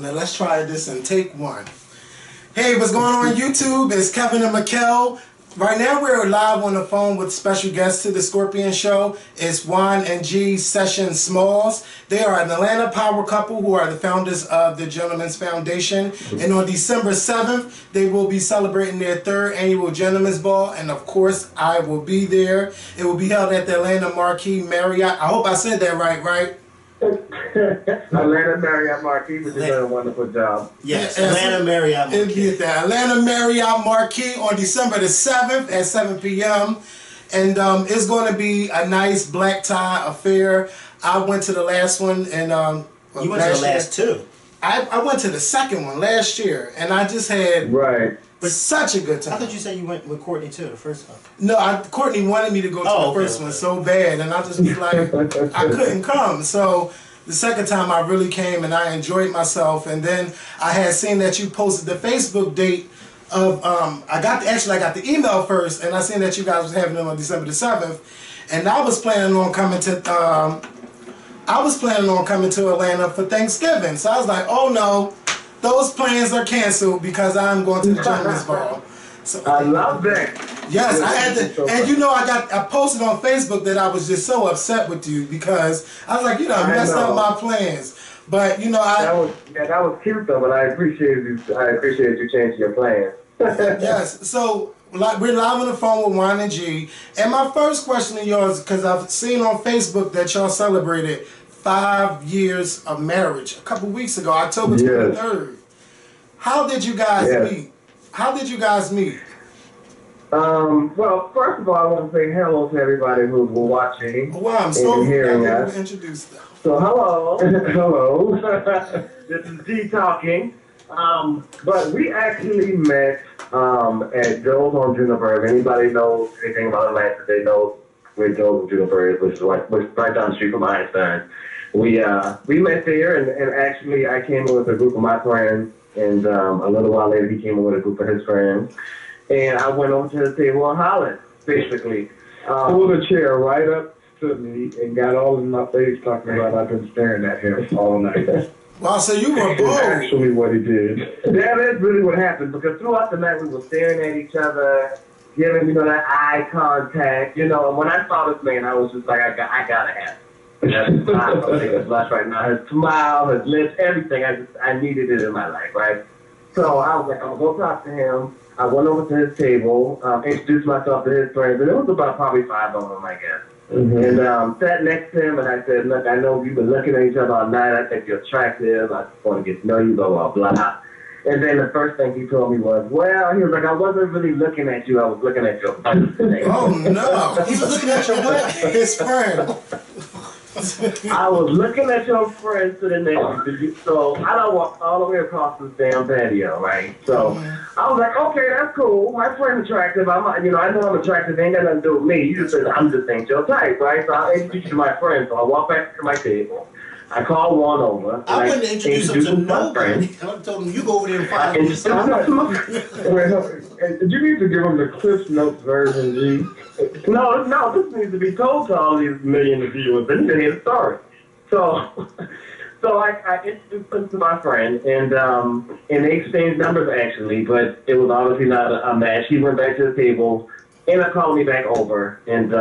Now let's try this and take one. Hey, what's going on YouTube? It's Kevin and Mikkel. Right now we're live on the phone with special guests to the Scorpion Show. It's Juan and G Session Smalls. They are an Atlanta power couple who are the founders of the Gentleman's Foundation. And on December 7th, they will be celebrating their 3rd annual Gentleman's Ball. And of course, I will be there. It will be held at the Atlanta Marquis Marriott. I hope I said that right? Atlanta Marriott Marquis, which is doing a wonderful job. Yes, Atlanta Marriott Marquis. It'll be at the Atlanta Marriott Marquis on December the 7th at 7 p.m. And it's going to be a nice black tie affair. I went to the last one. And you went to the last two. I went to the second one last year, and I just had such a good time. I thought you said you went with Courtney too, the first one. No, Courtney wanted me to go to the first one so bad, and I just was like, I couldn't come. So the second time I really came, and I enjoyed myself. And then I had seen that you posted the Facebook date of I got the email first, and I seen that you guys was having them on December the 7th, and I was planning on coming to Atlanta for Thanksgiving. So I was like, oh no, those plans are canceled because I'm going to the Gentleman's Ball. So, I love that. Yes, I had to, and you know, I posted on Facebook that I was just so upset with you because I was like, you know, messed up my plans. But you know, that was cute though. But I appreciate you changing your plans. Yes. So we're live on the phone with Juan and G. And my first question to yours, because I've seen on Facebook that y'all celebrated 5 years of marriage a couple weeks ago, October 23rd. How did you guys meet? How did you guys meet? Well, first of all, I want to say hello to everybody who's watching I'm so hearing us. Introduce them. So hello. Hello. This is G talking. But we actually met at Joe's on Juniper. If anybody knows anything about Atlanta, they know where Joe's on Juniper is, which is right down the street from Einstein. We met there, and actually I came in with a group of my friends, and a little while later he came in with a group of his friends, and I went over to the table and hollered, basically. Pulled a chair right up to me and got all in my face talking about I've been staring at him all night. Wow, so you were bold. That's actually what he did. That is really what happened, because throughout the night we were staring at each other, giving, that eye contact, and when I saw this man, I was just like, I gotta have it. That's his blush right now. His smile, his lips, everything. I needed it in my life, right? So I was like, I'm gonna go talk to him. I went over to his table, introduced myself to his friends, and it was about probably 5 of them, I guess. And sat next to him, and I said, look, I know you've been looking at each other all night. I think you're attractive. I just want to get to know you, blah, blah, blah. And then the first thing he told me was, well, he was like, I wasn't really looking at you. I was looking at your friend. Oh, no. He was looking at your what? His friend. I was looking at your friend sitting next to you, so I don't walk all the way across this damn patio, right? So I was like, okay, that's cool. My friend's attractive. I know I'm attractive. It ain't got nothing to do with me. You just said I'm just ain't your type, right? So I'll introduce you to my friend. So I walk back to my table. I called Juan over. I wouldn't introduce him to nobody. I told him, you go over there and find him. You need to give him the Cliff Notes version, G. No, this needs to be told to all these million of viewers. They need to hear the story. So I introduced him to my friend, and they exchanged numbers actually, but it was obviously not a match. He went back to the table, and called me back over, and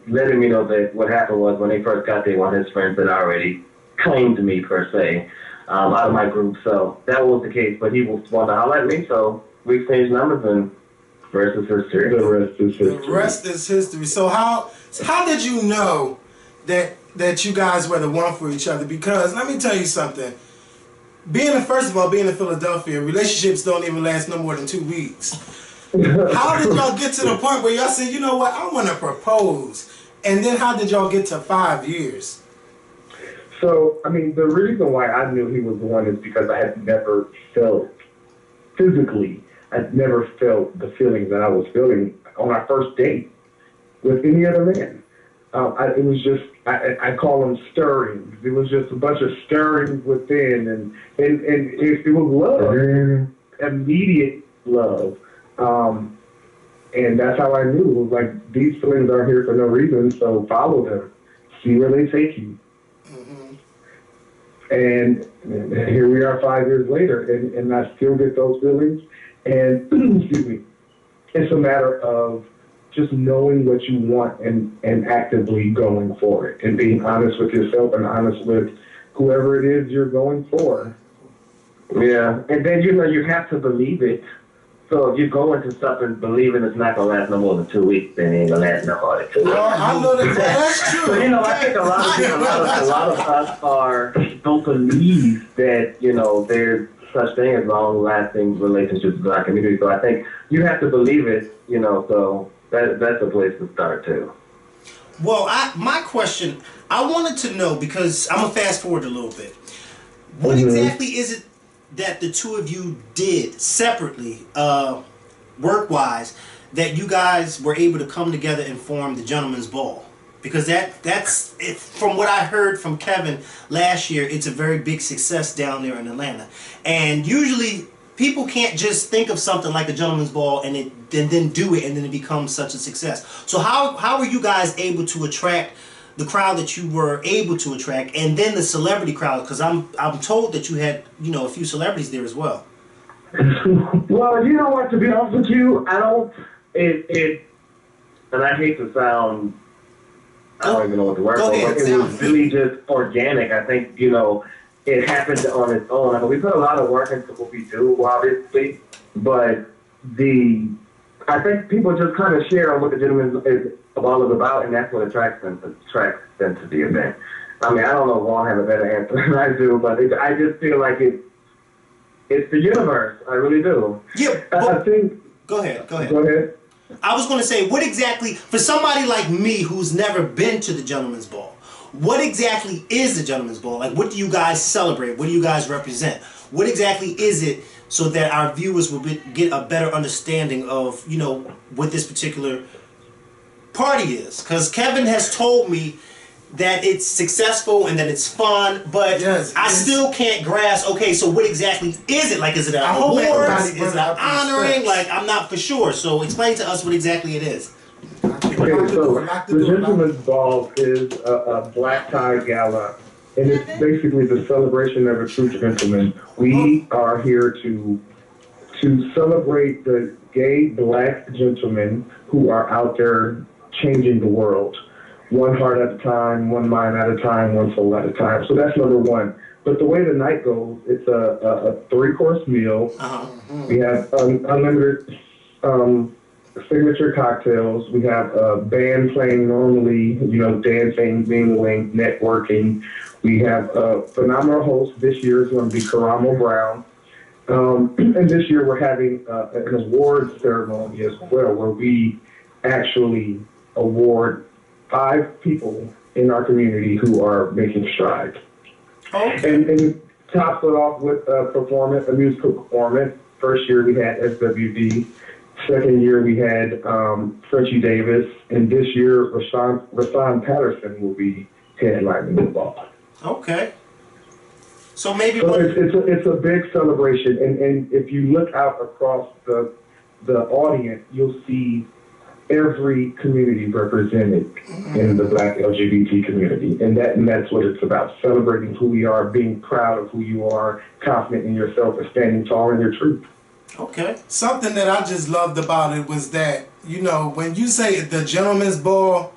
letting me know that what happened was when they first got there, one of his friends had already claimed me per se out of my group. So that was the case, but he was wanting to holler at me, so we exchanged numbers, and the rest is history. The rest is history. The rest is history. So how did you know that you guys were the one for each other? Because let me tell you something. First of all, being in Philadelphia, relationships don't even last no more than 2 weeks. How did y'all get to the point where y'all said, you know what, I want to propose? And then how did y'all get to 5 years? So, I mean, the reason why I knew he was the one is because I had never felt physically, I'd never felt the feeling that I was feeling on our first date with any other man. It was just, I call them stirrings. It was just a bunch of stirrings within, and it was love, immediate love. And that's how I knew. It was like, these feelings are here for no reason, so follow them. See where they take you. And here we are 5 years later, and I still get those feelings. And, excuse me, it's a matter of just knowing what you want and actively going for it and being honest with yourself and honest with whoever it is you're going for. Yeah, and then, you have to believe it. So if you go into something believing it's not going to last no more than 2 weeks, then it ain't going to last no more than 2 weeks. Well, I know that's true. So, I think a lot of us don't believe that, there's such thing as long-lasting relationships in our community. So I think you have to believe it, so that's a place to start too. Well, my question, I wanted to know, because I'm going to fast forward a little bit. What exactly is it that the two of you did separately, work-wise, that you guys were able to come together and form the Gentleman's Ball? Because that's it, from what I heard from Kevin last year, it's a very big success down there in Atlanta. And usually people can't just think of something like a Gentleman's Ball and then do it and then it becomes such a success. So how were you guys able to attract the crowd that you were able to attract, and then the celebrity crowd? Because I'm told that you had a few celebrities there as well. Well, you know what? To be honest with you, I don't. And I hate to sound. I don't even know what the word for, but it was really just organic. I think it happened on its own. I mean, we put a lot of work into what we do, obviously, but I think people just kind of share on what the Gentleman's Ball is about, and that's what attracts them to the event. I mean, I don't know if Juan has a better answer than I do, but I just feel like it's the universe. I really do. Yeah. I think. Go ahead. Go ahead. I was going to say, what exactly, for somebody like me who's never been to the Gentleman's Ball, what exactly is the Gentleman's Ball? Like, what do you guys celebrate? What do you guys represent? What exactly is it, so that our viewers will get a better understanding of, what this particular party is? Because Kevin has told me that it's successful and that it's fun, but I still can't grasp, okay, so what exactly is it? Like, is it an awards? Is it an honoring? Like, I'm not for sure. So explain to us what exactly it is. Okay, so the Gentleman's Ball is a black tie gala, and it's basically the celebration of a true gentleman. We are here to celebrate the gay black gentlemen who are out there changing the world. One heart at a time, one mind at a time, one soul at a time. So that's number one. But the way the night goes, it's a 3-course meal. We have unlimited signature cocktails. We have a band playing normally, dancing, mingling, networking. We have a phenomenal host. This year is going to be Karamo Brown. And this year we're having an award ceremony as well, where we actually award 5 people in our community who are making strides. Okay. And tops it off with a musical performance. First year we had SWV. Second year we had Frenchie Davis. And this year Rashawn Patterson will be headlining the ball. Okay. So maybe it's a big celebration. And if you look out across the audience, you'll see every community represented in the Black LGBT community. And that's what it's about, celebrating who we are, being proud of who you are, confident in yourself, and standing tall in your truth. Okay. Something that I just loved about it was that, when you say the Gentleman's Ball,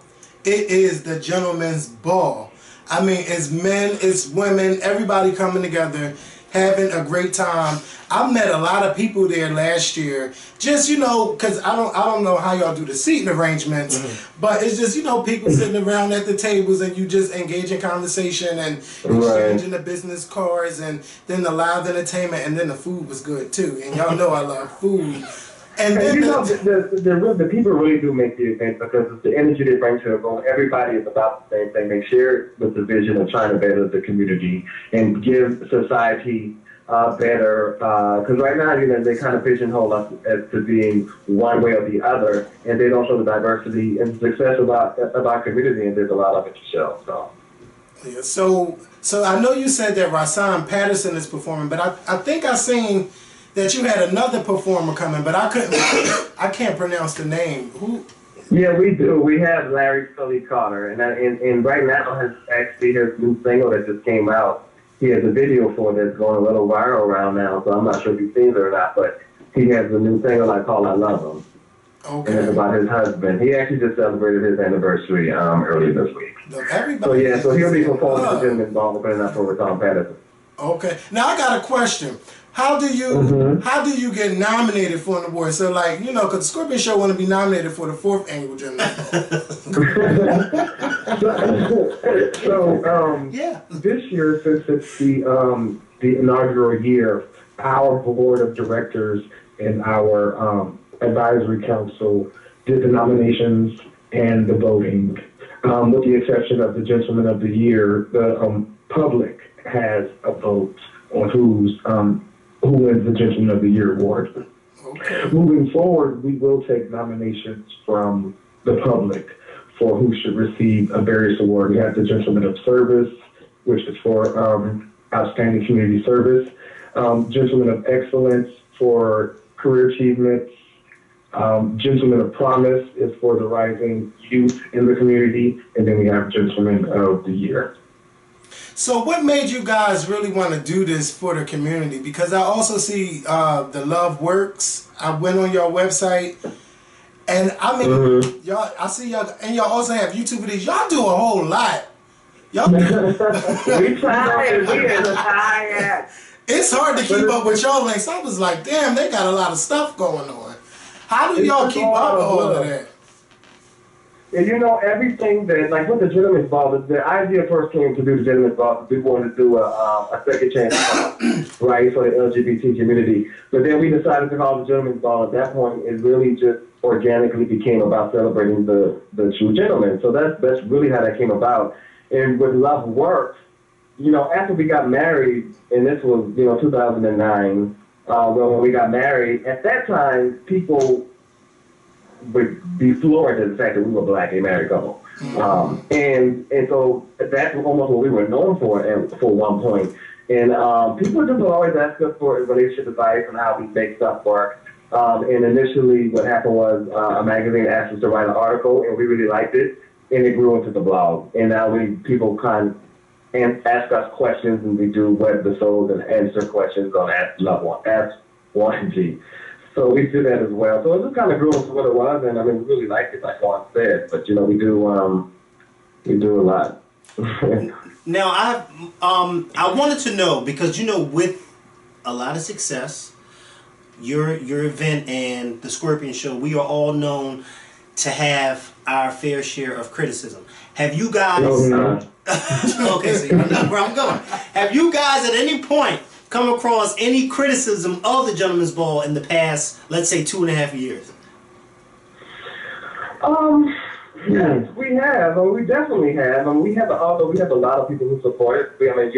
it is the Gentleman's Ball. I mean, it's men, it's women, everybody coming together, having a great time. I met a lot of people there last year, just, because I don't know how y'all do the seating arrangements, but it's just, people sitting around at the tables and you just engage in conversation and exchanging the business cards, and then the live entertainment, and then the food was good too. And y'all know I love food. And then the people really do make the event because it's the energy they bring to the room. Everybody is about the same thing. They share with the vision of trying to better the community and give society better. Because right now, they kind of pigeonhole us as to being one way or the other, and they don't show the diversity and success of our community. And there's a lot of it to show. So. Yeah, so I know you said that Rasan Patterson is performing, but I think I seen that you had another performer coming, but I can't pronounce the name. Who? Yeah, we do. We have Larry Sully Carter, and right now his new single that just came out. He has a video for that's going a little viral around now, so I'm not sure if you've seen it or not, but he has a new single I call I Love Him. Okay. And it's about his husband. He actually just celebrated his anniversary earlier this week. Look, So he'll be performing at the Gentleman's Ball opening up for Tom Patterson. Okay. Now I got a question. How do you get nominated for an award? So because the Scorpion Show want to be nominated for the 4th annual Gentleman's Ball. This year, since it's the inaugural year, our board of directors and our advisory council did the nominations and the voting. With the exception of the Gentleman of the Year, the public has a vote on who wins the Gentleman of the Year award. Okay. Moving forward, we will take nominations from the public for who should receive a various award. We have the Gentleman of Service, which is for outstanding community service. Gentleman of Excellence for career achievements. Gentleman of Promise is for the rising youth in the community. And then we have Gentleman of the Year. So what made you guys really want to do this for the community? Because I also see the Love Works. I went on your website, and I mean, y'all. I see y'all, and y'all also have YouTube videos. Y'all do a whole lot. Y'all. We try. We are tired. It's hard to keep up with y'all links. I was like, damn, they got a lot of stuff going on. How do y'all keep up with all of that? And everything that, like with the Gentleman's Ball, the idea first came to do the Gentleman's Ball. We wanted to do a second chance, right, for the LGBT community. But then we decided to call the Gentleman's Ball. At that point, it really just organically became about celebrating the true gentleman. So that's really how that came about. And with Love Works, after we got married, and this was, 2009, when we got married, at that time, people would be floored at the fact that we were a black gay married couple. And so that's almost what we were known for one point. And people just would always ask us for relationship advice on how we make stuff work. And initially what happened was a magazine asked us to write an article, and we really liked it, and it grew into the blog. And now people ask us questions, and we do webisodes and answer questions on Ask Juan G. So we do that as well. So it just kind of grew into what it was, and I mean, we really liked it, like Juan said. But we do a lot. Now I wanted to know, because with a lot of success, your event and the Scorpion Show, we are all known to have our fair share of criticism. Have you guys? Okay, so you know where I'm going. Have you guys at any point come across any criticism of the Gentleman's Ball in the past, let's say, 2.5 years? Yes, we have. We definitely have. We have a lot of people who support it. I mean,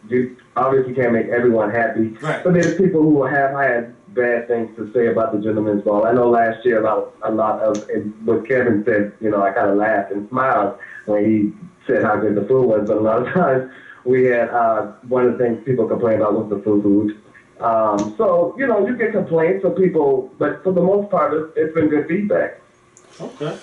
you obviously can't make everyone happy, right? But there's people who have had bad things to say about the Gentleman's Ball. I know last year a lot of what Kevin said. I kind of laughed and smiled when he said how good the food was, but a lot of times we had one of the things people complain about was the food. So you get complaints from people, but for the most part, it's been good feedback. Okay.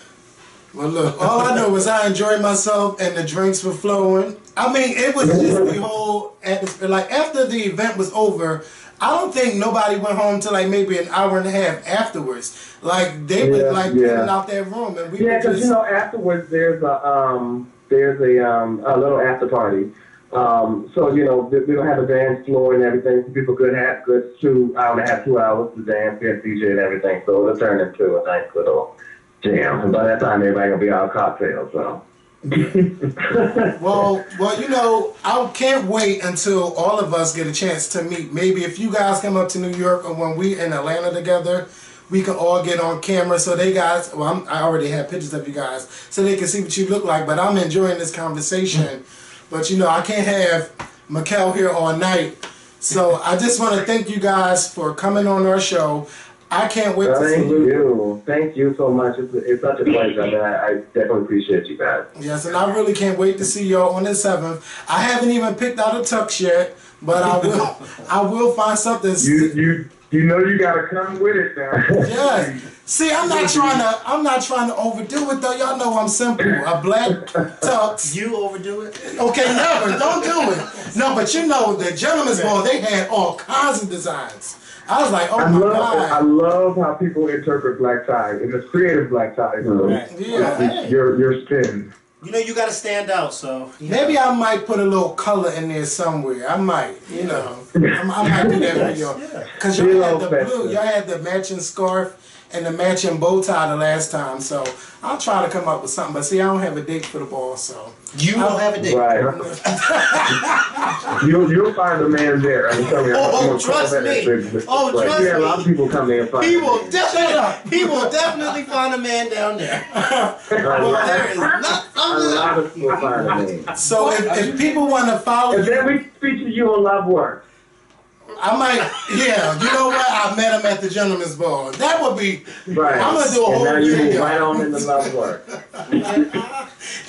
Well, look, all I know is I enjoyed myself and the drinks were flowing. I mean, it was just the whole atmosphere. Like, after the event was over, I don't think nobody went home till like maybe an hour and a half afterwards. Like, they were putting out that room, and we were just... because afterwards there's a little after party. So we don't have a dance floor and everything. People could have good 2 hours to dance, get DJ and everything. So it'll turn into a nice little jam. And by that time, everybody gonna be out cocktails. So. well, I can't wait until all of us get a chance to meet. Maybe if you guys come up to New York, or when we in Atlanta together, we can all get on camera so they guys, well, I already have pictures of you guys, so they can see what you look like, but I'm enjoying this conversation. But you know, I can't have Mikkel here all night. So I just want to thank you guys for coming on our show. I can't wait to see you. Thank you so much. It's such a pleasure. I definitely appreciate you guys. Yes, and I really can't wait to see y'all on the 7th. I haven't even picked out a tux yet, but I will. I will find something. You know you gotta come with it now. Yes. See, I'm not trying to overdo it though. Y'all know I'm simple. A black tux. You overdo it? Okay, never. Don't do it. No, but you know the gentleman's ball. They had all kinds of designs. I was like, oh my God. I love how people interpret black tie, and it's creative black tie. So Yeah. Your spin. You know, you got to stand out, so. Maybe I might put a little color in there somewhere. I might, you know. I might do that for y'all. Because y'all had the blue, y'all had the matching scarf and the matching bow tie the last time. So I'll try to come up with something. But see, I don't have a date for the ball, so. You don't have a date. Right. You'll find a man there. I'm telling you. Oh, trust me. Oh, trust me. Yeah, a lot of people come there and find He will definitely find a man down there. Well, there is not a lot of people find a man. So if people want to follow and then we feature you on Love Work. I might, yeah, you know what? I met him at the gentleman's ball. That would be, right. I'm going to do a whole video. And now you move video. right on into Love Work.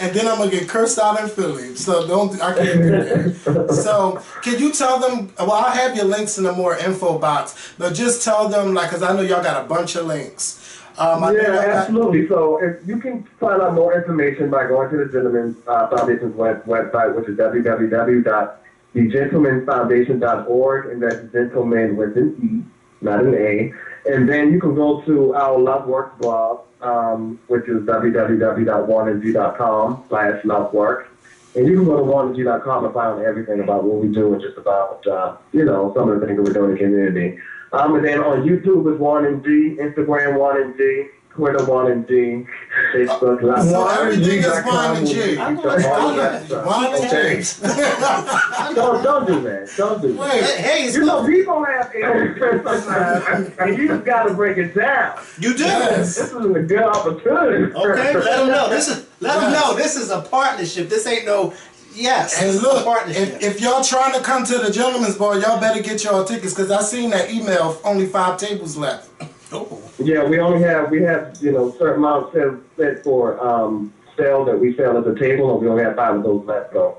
And then I'm going to get cursed out in Philly. So I can't do that. So can you tell them, well, I'll have your links in the more info box, but just tell them, like, because I know y'all got a bunch of links. Absolutely. So if you can find out more information by going to the Gentleman's Foundation's website, which is www.thegentlemanfoundation.org, and that's gentleman with an E, not an A. And then you can go to our Love Work blog, which is www.juanandg.com/lovework. And you can go to juanandg.com and find out everything about what we do and just about, some of the things that we're doing in the community. And then on YouTube is Juan and G, Instagram Juan and G, Twitter Juan and G, Facebook Live. So everything is Juan and G. Juan and G. Don't do that. Don't do that. Hey, people have sometimes, and you just got to break it down. You do. Yes. This is a good opportunity. Okay, let them know. Let them know this is a partnership. This ain't no. Yes, and look, partnership. if y'all trying to come to the gentleman's ball, y'all better get y'all tickets because I seen that email. Only 5 tables left. Oh. Yeah, we have certain amounts set for sale that we sell at the table, and we only have 5 of those left. So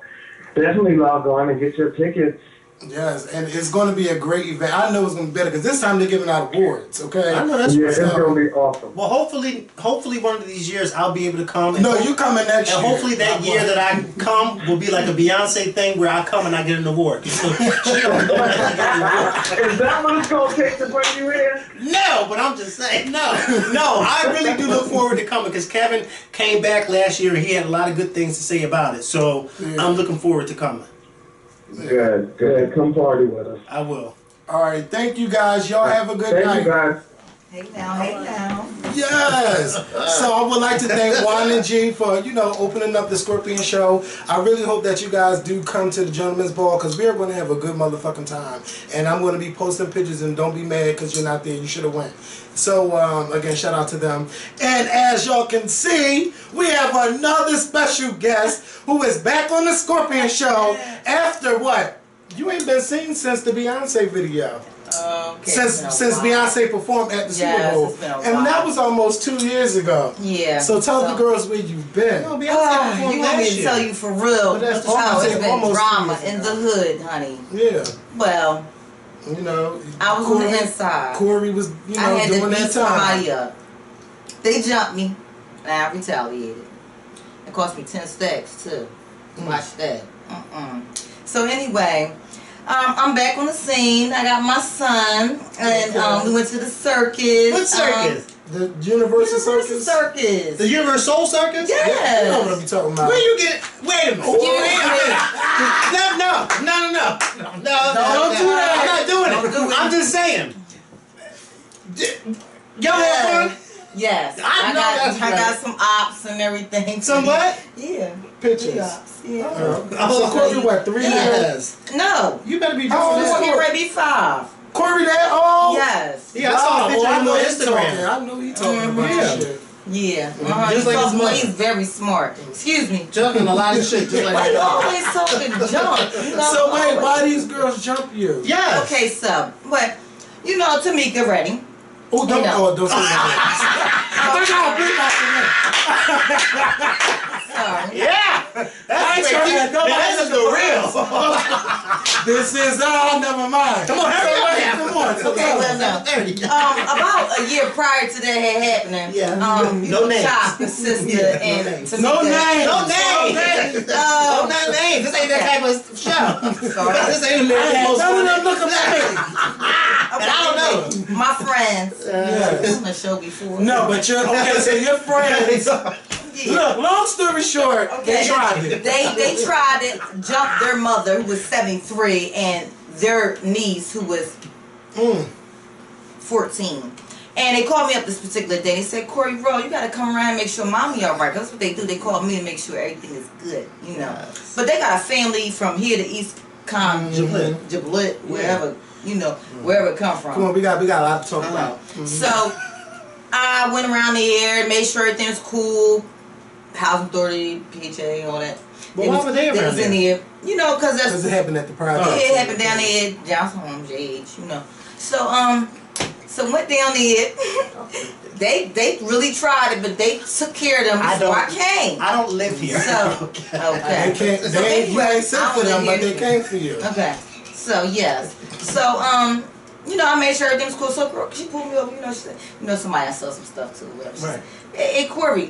definitely log on and get your tickets. Yes, and it's going to be a great event. I know it's going to be better because this time they're giving out awards. Okay. I know that's it's going to be awesome. Well, hopefully one of these years I'll be able to come. No, you coming next year. And hopefully that year that I come will be like a Beyonce thing where I come and I get an award. So, Is that what it's going to take to bring you in? No, but I'm just saying, no. I really do look forward to coming because Kevin came back last year and he had a lot of good things to say about it. So I'm looking forward to coming. Good. Come party with us. I will. All right, thank you guys. Y'all have a good night. Thank you guys. Hey now. Yes. So I would like to thank Juan and G for, opening up the Scorpion show. I really hope that you guys do come to the Gentleman's Ball because we are going to have a good motherfucking time. And I'm going to be posting pictures and don't be mad because you're not there. You should have went. So, again, shout out to them. And as y'all can see, we have another special guest who is back on the Scorpion show after what? You ain't been seen since the Beyonce video. Okay, Since Beyonce performed at the Super Bowl. It's been a and while. that was almost 2 years ago. Yeah. So tell the girls where you've been. No, You want me to tell you for real? But that's How it's been almost drama 2 years in ago. the hood, honey. Yeah. Well, I was on the inside. Cory was, I had doing to beat that time. somebody up. They jumped me, and I retaliated. It cost me 10 stacks too. Watch that. So anyway, I'm back on the scene. I got my son, and we went to the circus. What circus? The Universal Circus? Circus. The Universal Circus? Yes. You know what I'm talking about. Where you get? Wait a minute. Don't do that. I'm not doing Don't it. do it. I'm just saying. Y'all have fun? Yes. I know that's I right. got some ops and everything. Some what? Yeah. Pictures. Ops. Yeah. So Cory, what, 3 years? Yes. No. You better be I doing was this. get ready 5. Cory that old? Yes. Yeah, I saw the I old know on he Instagram. talking. I knew he talking about Yeah. this shit. Yeah. Just like his mother. He's very smart. Excuse me. Jumping a lot of shit, just like Why you that. always talking junk? You know, So wait, always- why these girls jump you? Yes. Okay, so, but, you know, Tamika ready. Oh, don't, You know. don't say that. They're gonna beat my Sorry. Yeah. That's trying to- this is the real. This is never mind. Come on, hurry up now. Come on. Okay, well, no. There you go. About a year prior to that had happening, Yeah. you No know, names. Chop, the sister, Yeah, and names. Tamika. No names. No names. No names. This ain't that type of show. Sorry. This ain't American Most None of Wanted. them look alike. Okay, And I don't know. my friends. Yes. On the show before. No, but you're okay. So your friends. Yeah. Look, long story short, they tried it. They tried it, jumped their mother, who was 73, and their niece, who was 14. And they called me up this particular day. They said, Cory Rowe, you got to come around and make sure mommy all right. That's what they do. They call me to make sure everything is good, you know. Yes. But they got a family from here to East Giblet, wherever, you know, wherever it come from. Come on, we got a lot to talk about. So I went around there, made sure everything was cool. House authority, PHA, and all that. But why were they around was in there? there, you know, because that's Because it happened at the project. it happened down there at Johnson Homes, JH, you know. So went down there. they really tried it, but they took care of them before I came. I don't live here. So okay. They can't. So You anyway, ain't sent for I them, was but in they here. came for you. Okay. So yes. So you know, I made sure everything was cool. So girl, she pulled me over. You know, she said, you know, somebody I saw some stuff too. Whatever. She Right. said, hey Cory,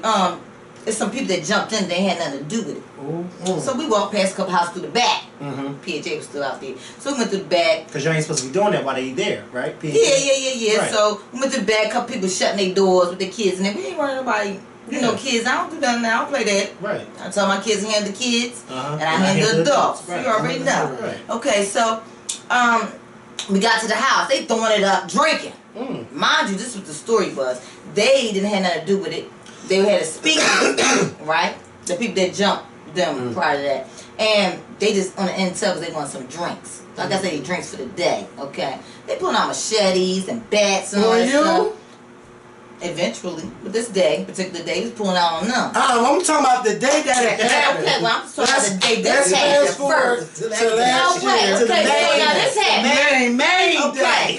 there's some people that jumped in. They had nothing to do with it. So we walked past a couple houses through the back. PHA was still out there. So we went through the back. Because you ain't supposed to be doing that while they there, right? Yeah. Right. So we went to the back. A couple people shutting their doors with their kids, and we ain't running nobody. You know, kids. I don't do nothing. I don't play that. Right. I tell my kids to handle the kids, Uh-huh. and I handle the adults. Right. You already know. Right. Okay, so we got to the house. They throwing it up, drinking. Mind you, this is what the story was. They didn't have nothing to do with it. They had a speaker, right? The people that jumped them prior to that. And they just on the end because they want some drinks. Like I said, drinks for the day, okay? They pulling out machetes and bats and all that stuff. Eventually, but this day, particular day, he was pulling out on them. I'm talking about the day that it happened. Okay, well, I'm just talking about the day Let's this happened fast forward first. to last No way. year. Okay, so now this happened. May Okay,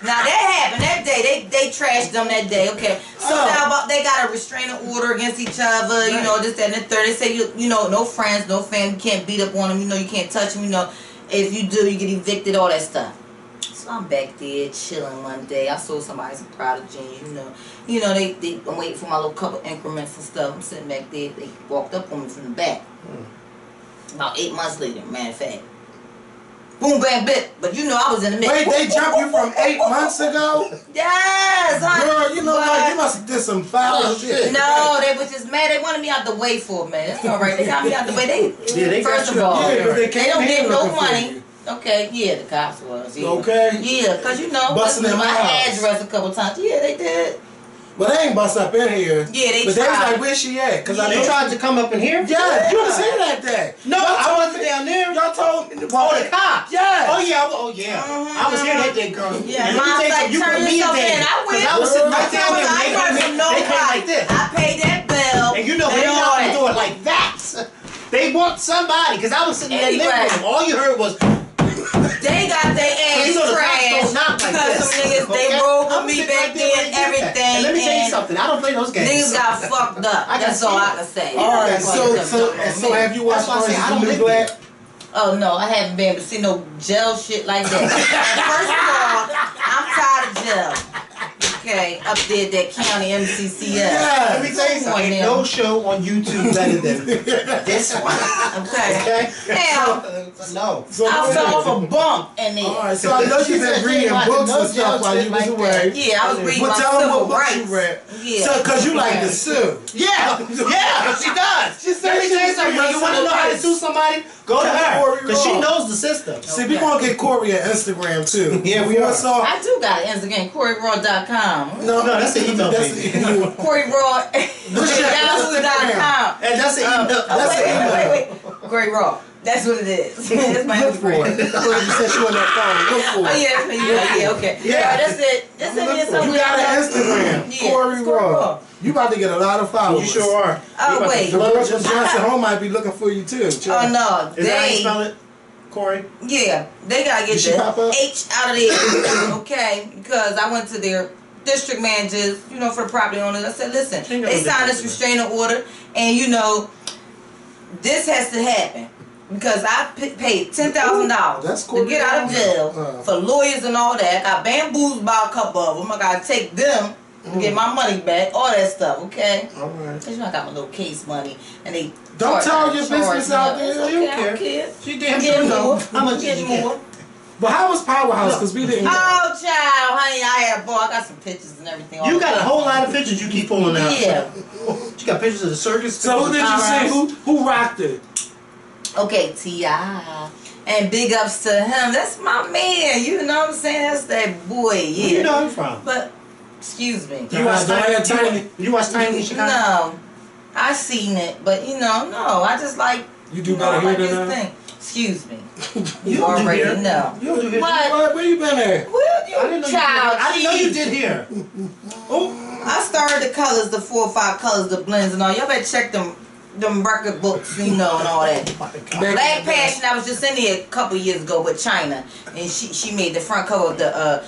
now that happened that day. They trashed them that day. Okay, so now about they got a restraining order against each other. You know, this, that, and the third. They say you know, no friends, no family. You can't beat up on them. You know, you can't touch them. You know, if you do, you get evicted. All that stuff. So I'm back there chilling one day. I saw somebody some product jeans. You know, I'm waiting for my little couple increments and stuff. I'm sitting back there. They walked up on me from the back. About 8 months later, matter of fact. Boom, bam, bit. But you know, I was in the middle. Wait, they jumped you from 8 months ago? Yes, honey. Girl, you know what? You must have did some foul shit. No, they was just mad. They wanted me out the way for a minute. That's all right. They got me out the way. They First got of you. all, Yeah, 'cause they they came don't here get no looking for money. you. Okay, yeah, the cops was. Yeah. Okay. Yeah, because you know, Busting in my house. address a couple times. Yeah, they did. But they ain't bust up in here. Yeah, they But they was tried. like, where she at? Because I They know. tried to come up in here? Yeah, you was here that day. No, I wasn't down there. Y'all told me. Oh, the cops. Yes. Oh yeah. I was here that day, girl. Yeah, and let me mom's tell you like, something, you turn put me in yourself in. danger. I will. Because I was sitting right down there. I They heard came from in nobody. like this. I paid that bill. And you know, they all knocked that. the door like that. They want somebody. Because I was sitting in that living Anyway. room. All you heard was, They got their ass you know the cops trashed don't knock like because this. some niggas they Okay? rolled with I'm me sitting back right there there when and they did that. everything. And let me tell you and something. I don't play those games. Niggas got fucked up. I can That's all see I it. can say. All right, That's all I so can say. have you watched That's why I say Orange I is the don't New live Black? Oh no, I haven't been able to see no gel shit like that. First of all, I'm tired of gel. Okay, up there at that county MCCS. Yeah. Let me tell you something. Ain't no show on YouTube better than this one. Okay. Okay? Now, No. So, I fell off a bump in there. all right, so I know you've been reading books and stuff while you was away. Yeah, I was reading But my tell them civil what books rights. you read. Yeah. So, because you like to sue. Yeah, she does. She said Let me she tell you was something. reading You want to know how to civil sue somebody? Go to her. Cory Because she Raw. knows the system. See, we gonna get Cory on Instagram too. Yeah, we are. So, I do got an Instagram, CoryRaw.com. no, that's the email That's page. the email. CoryRaw@yahoo.com. And that's the email. That's the email. Wait. Cory Raw. That's what it is. That's my Look for it. Instagram. You said you on that phone. Look for Oh it. yeah, yeah, okay. Yeah. That's it. That's it. You got an Instagram, Yeah, Cory Raw. You about to get a lot of followers. You sure are. Oh wait. The girls from Johnson Home might be looking for you too. Oh no, Is that how you they. spell it, Cory? Yeah, they gotta get Did she pop the up? H out of there, okay? Because I went to their district managers, you know, for the property owners. I said, listen, Ain't no they signed difference, this restraining order, and you know, this has to happen because I paid $10,000 That's to get out of jail cool. for lawyers and all that. I got bamboozled by a couple of them. I gotta take them to get my money back, all that stuff, okay? All right. Cause you know I got my little case money, and they Don't tell your business out me. there. It's You okay, don't I care. don't care. She damn Get sure know. more. How much did Get you get? more. But how was Powerhouse? Because we didn't. Oh, child, honey, I had a ball. I got some pictures and everything. You got a whole lot of pictures you keep pulling out. Yeah. You got pictures of the circus. So who did you see? Who rocked it? Okay, T.I. And big ups to him. That's my man. You know what I'm saying? That's that boy. Yeah. Where you know him from? But, excuse me. You watch Tiny? You watch Tiny in Chicago? No. I seen it, but you know, no. I just like. You do know, I better like here his than that. thing. Excuse me. You You don't do already here. know. You don't do here. What? Where you been at? Well, you I didn't know child. I didn't know you jeez. did here. Oh, I started the colors, the 4 or 5 colors, the blends and all. Y'all better check them record books, you know, and all that. Black Passion, I was just in there a couple years ago with China, and she made the front cover of the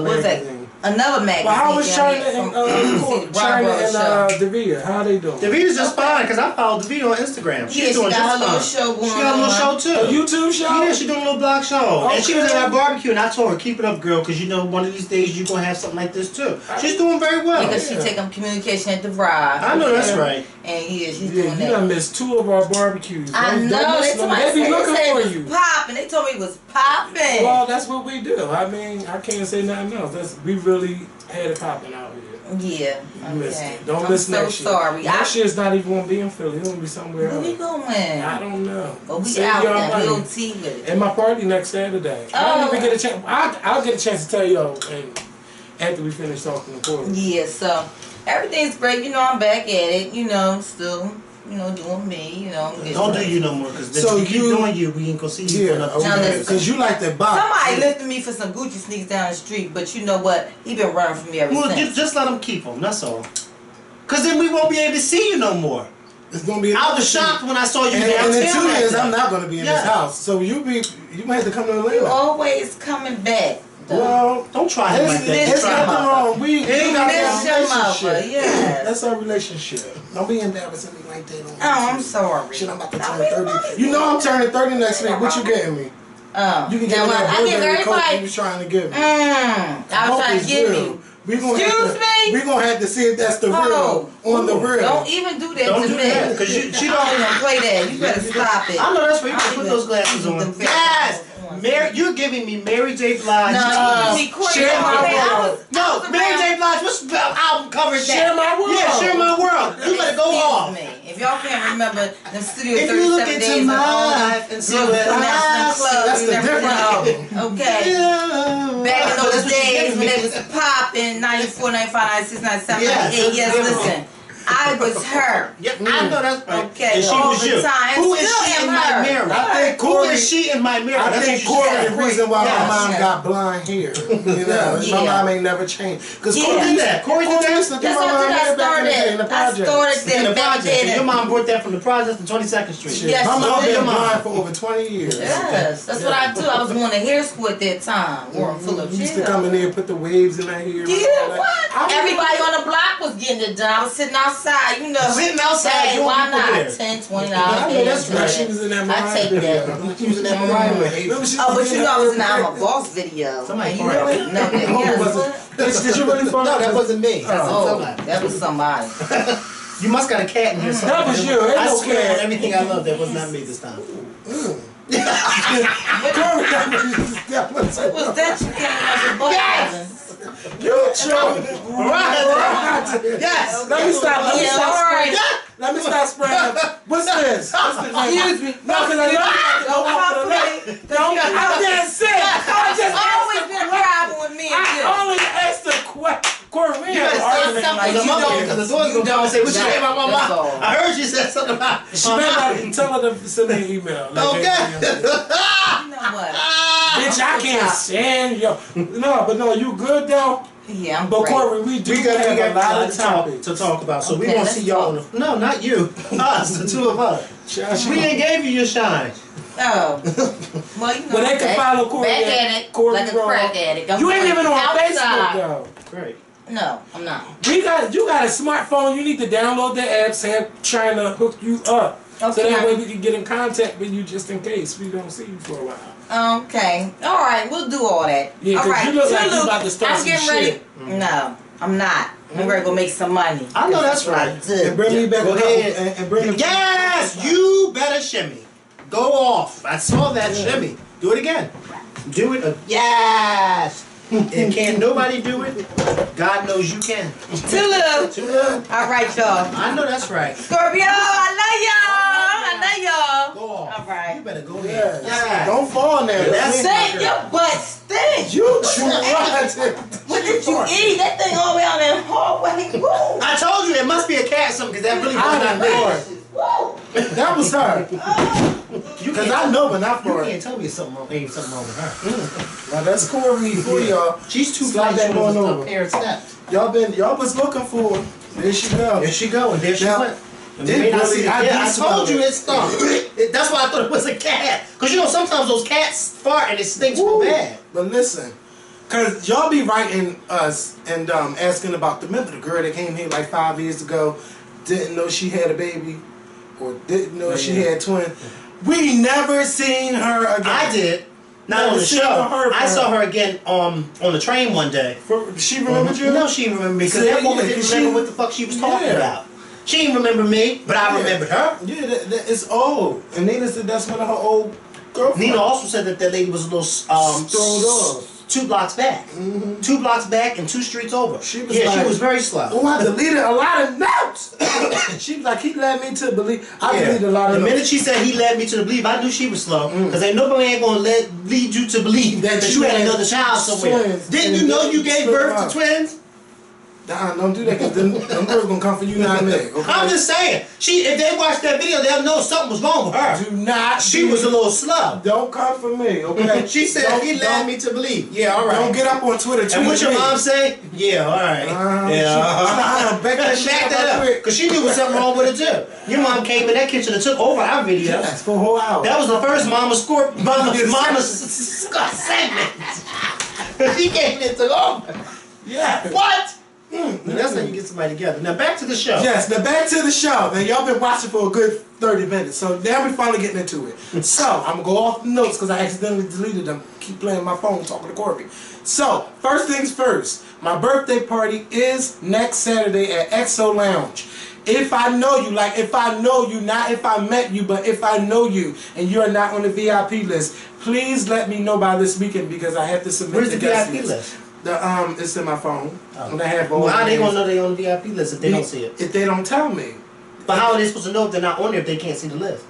what's that? Another magazine. Well, how was down China here and from China Bravo show. and Davia? How they doing? Davita's just fine because I followed Davita on Instagram. She's Yeah, she doing got her just little fine. show going She got a little on. show A too. YouTube show? Yeah, she's doing a little blog show. And she was Okay. at our barbecue, and I told her, keep it up, girl, because you know one of these days you're going to have something like this too. She's doing very well. Because she take them communication at the Drive. I know that's right. And yeah, she's Yeah, doing you that. done missed 2 of our barbecues. I Don't know. miss They them. told me They be looking it for was you. popping. They told me it was popping. Well, that's what we do. I mean, I can't say nothing else. We really had it popping out here. Yeah. You missed Okay. it. Don't I'm miss so next year. sorry. Next year's not even going to be in Philly. It's going to be somewhere Where we else. going? I don't know. But we Save out y'all there. money. We'll tea with it. And my party next Saturday. I Oh. don't even get a chance. I'll get a chance to tell y'all after we finish talking to Cory. Yeah, so everything's great. You know, I'm back at it. You know, still, you know, doing me. You know, getting Don't do ready. you no more because So if you keep you- doing you, we ain't going to see you for Yeah, another Now okay. listen. Because you like that box. Somebody lifted me for some Gucci sneakers down the street, but you know what? He been running from me ever Well, since. just let them keep them, that's all. Because then we won't be able to see you no more. It's going to be I was shocked when I saw you And in downtown. 2 that years, day. I'm not going to be in Yeah. this house. So you might have to come to You Atlanta. always coming back. though. Well, Don't try him like that. Miss it's your nothing mother. wrong. We Hey, got miss that your mother, relationship. yes. That's our relationship. Don't be embarrassing me like that. Oh, I'm sorry. Shit, I'm about to Don't turn be 30. nice. You know I'm turning 30 next week. What you getting me? You can get now me that I give Burberry coat you everybody. was trying to give me. I was Hope trying it's to give real. you. We gonna Excuse have to, me? we gonna have to see if that's the real on the real. Don't even do that Don't to do me. that, 'cause she I don't- don't even play that. You better stop it. I know that's where you I can don't put even- those glasses them on. fake Yes! ones. Mary, you're giving me Mary J. Blige. No, you give me Cory. Share My World. No, Mary J. Blige, what's album cover is that? Share My World. Yeah, Share My World. You better go off. Me. If y'all can't remember the Studio If you look 37 into days and my all life and see what I national see, clubs that's and the everything. different album. Okay. Back in That's those what you're days giving when me. they was popping, 94, 95, 96, 97, Yes, 98. Yes, that's listen. I was her. Yep, I know that's right. Okay, And she all was the you. time. Who is Still she am in my her. mirror? I think Who Cory. is she in my mirror? I That's think what you Cory said. the reason why Yes. my mom got blind hair. You know, Yeah. my mom ain't never changed. Because Yeah. Cory did that. Cory did that. used to do That's my what mom I hair did. back in the day in the I project. started In the that back project. And your then. mom brought that from the project to 22nd Street. Yes, My she mom did. been blind for over 20 years. Yes, that's what I do. I was going to hair school at that time. Warren Phillips. You used to come in there and put the waves in her hair. and all Yeah, that. what? Everybody on the block was getting it done. I was sitting outside, you know. Sitting outside, Hey, doing why people not? there. $10, $20. I know that's yeah, right. She was in that I Mariah take video. that. She was in that Mariah video. Remember she Oh, but was you in know I that was in I'm a video? Boss video. Somebody And you farted. really know that. Oh, Yes, was what? it? Did you really find No, out? that wasn't me. That's Oh, somebody. that was somebody. You must got a cat in here somewhere. That was you. Ain't I no swear cat. on everything I love, that was not me this time. That was What was that you came out your butt? Yes! you joke. Yes! Let me stop. Let me Yeah, stop all right. spraying. Let me stop spraying. What's this? Excuse me. No, because I know you Don't got come to for go me. Don't. I'm just saying. I just Always been a problem with me and I you. only asked a question. Cory, we You had gotta an say argument. something like to the you mother don't- because the door's gonna come and say, what you say about my That's mom? all. I heard you say said something about. She better not tell her to send me an email. Like, Okay. You know what? Bitch, I can't stand yo. No, you good though? Yeah, I'm But great. Cory, we We got have a lot of topics to talk about, so we Okay, gonna let's see y'all. talk. No, not you. Us, the two of us. We ain't gave you your shine. Oh. Well, you know. But they can follow Cory back at at it, Cory like a Roll. crack addict. I'm You ain't even on outside. Facebook though. Great. No, I'm not. You got a smartphone. You need to download the app. Sam trying to hook you up, so Okay. that way we can get in contact with you just in case we don't see you for a while. Okay. All right. We'll do all that. Yeah, all 'cause right. you look like you Tulu, about to start I'm some getting ready. shit. No, I'm not. I'm ready to go make some money. I know that's right. And bring me back. Go ahead. and bring me. Yes, you better shimmy. Go off. I saw that shimmy. Do it again. Do it. Yes. And can't nobody do it? God knows you can. Tulu. Tulu. All right, y'all. I know that's right. Scorpio, I love y'all. I love y'all. Go off. All right. You better go ahead. Yes. Don't fall now. That's Stink, your butt stink. You tried. What did you eat? That thing all the way out in the hallway. Woo. I told you it must be a cat or something, because that really was not me. Woo. That was her. You Because can't, I know, but not you for her. can't tell me something wrong. Ain't something wrong with her. Now that's Cory for y'all. She's too Slide flat. that She was one a over. pair of steps. Y'all was looking for her. There she go. There she go, and there she Now, went. And it we may not really- see it. I Yeah, I do smell told you it. it stunk. That's why I thought it was a cat. Because you know sometimes those cats fart and it stinks real Woo. bad. But listen, cause y'all be writing us and asking about the girl that came here like 5 years ago, didn't know she had a baby, or didn't know she had twins. We never seen her again. I did. Not Never on the seen show. or heard I from saw her. her again on the train one day. She remembered you? No, she didn't remember me because See, that woman yeah, didn't 'cause remember she- what the fuck she was talking Yeah. about. She didn't remember me, but I Yeah. remembered her. Yeah, it's old. And Nina said that's one of her old girlfriends. Nina also said that lady was a little Thrown off. 2 blocks back. 2 blocks back and 2 streets over. She was she like- was very slow. Oh, I deleted a lot of notes. She was like, he led me to believe. I deleted a lot of The notes. minute she said he led me to believe, I knew she was slow. Because ain't nobody ain't gonna lead you to believe that you had another child somewhere. twins. Didn't you And know you then gave split birth them to out. twins? Nah, don't do that because them girls gonna come for you, not me. Okay? I'm just saying. If they watch that video, they'll know something was wrong with her. Do not. She was a little slow. Don't come for me, okay? She said Don't- he led don't- me to believe. Yeah, all right. Don't get up on Twitter. And what your tweet me. mom say? Yeah, all right. Back that shit Back up that up. quick. Because she knew there was something wrong with it too. Your mom came in that kitchen and took over our video. Yes, for a whole hour. That was the first Mama segment. She came in and took over. Yeah. What? That's how you get somebody together. Now back to the show. Yes, now back to the show. Now y'all been watching for a good 30 minutes, so now we finally getting into it. So I'm gonna go off the notes because I accidentally deleted them. Keep playing my phone talking to Cory. So first things first, my birthday party is next Saturday at XO Lounge. If I know you, like if I know you, not if I met you, but if I know you and you're not on the VIP list, please let me know by this weekend because I have to submit Where's the the guest VIP list? It's in my phone. And I have all Well, how the they gonna names. know they on the VIP list if they don't see it? If they don't tell me. But how are they supposed to know if they're not on there if they can't see the list?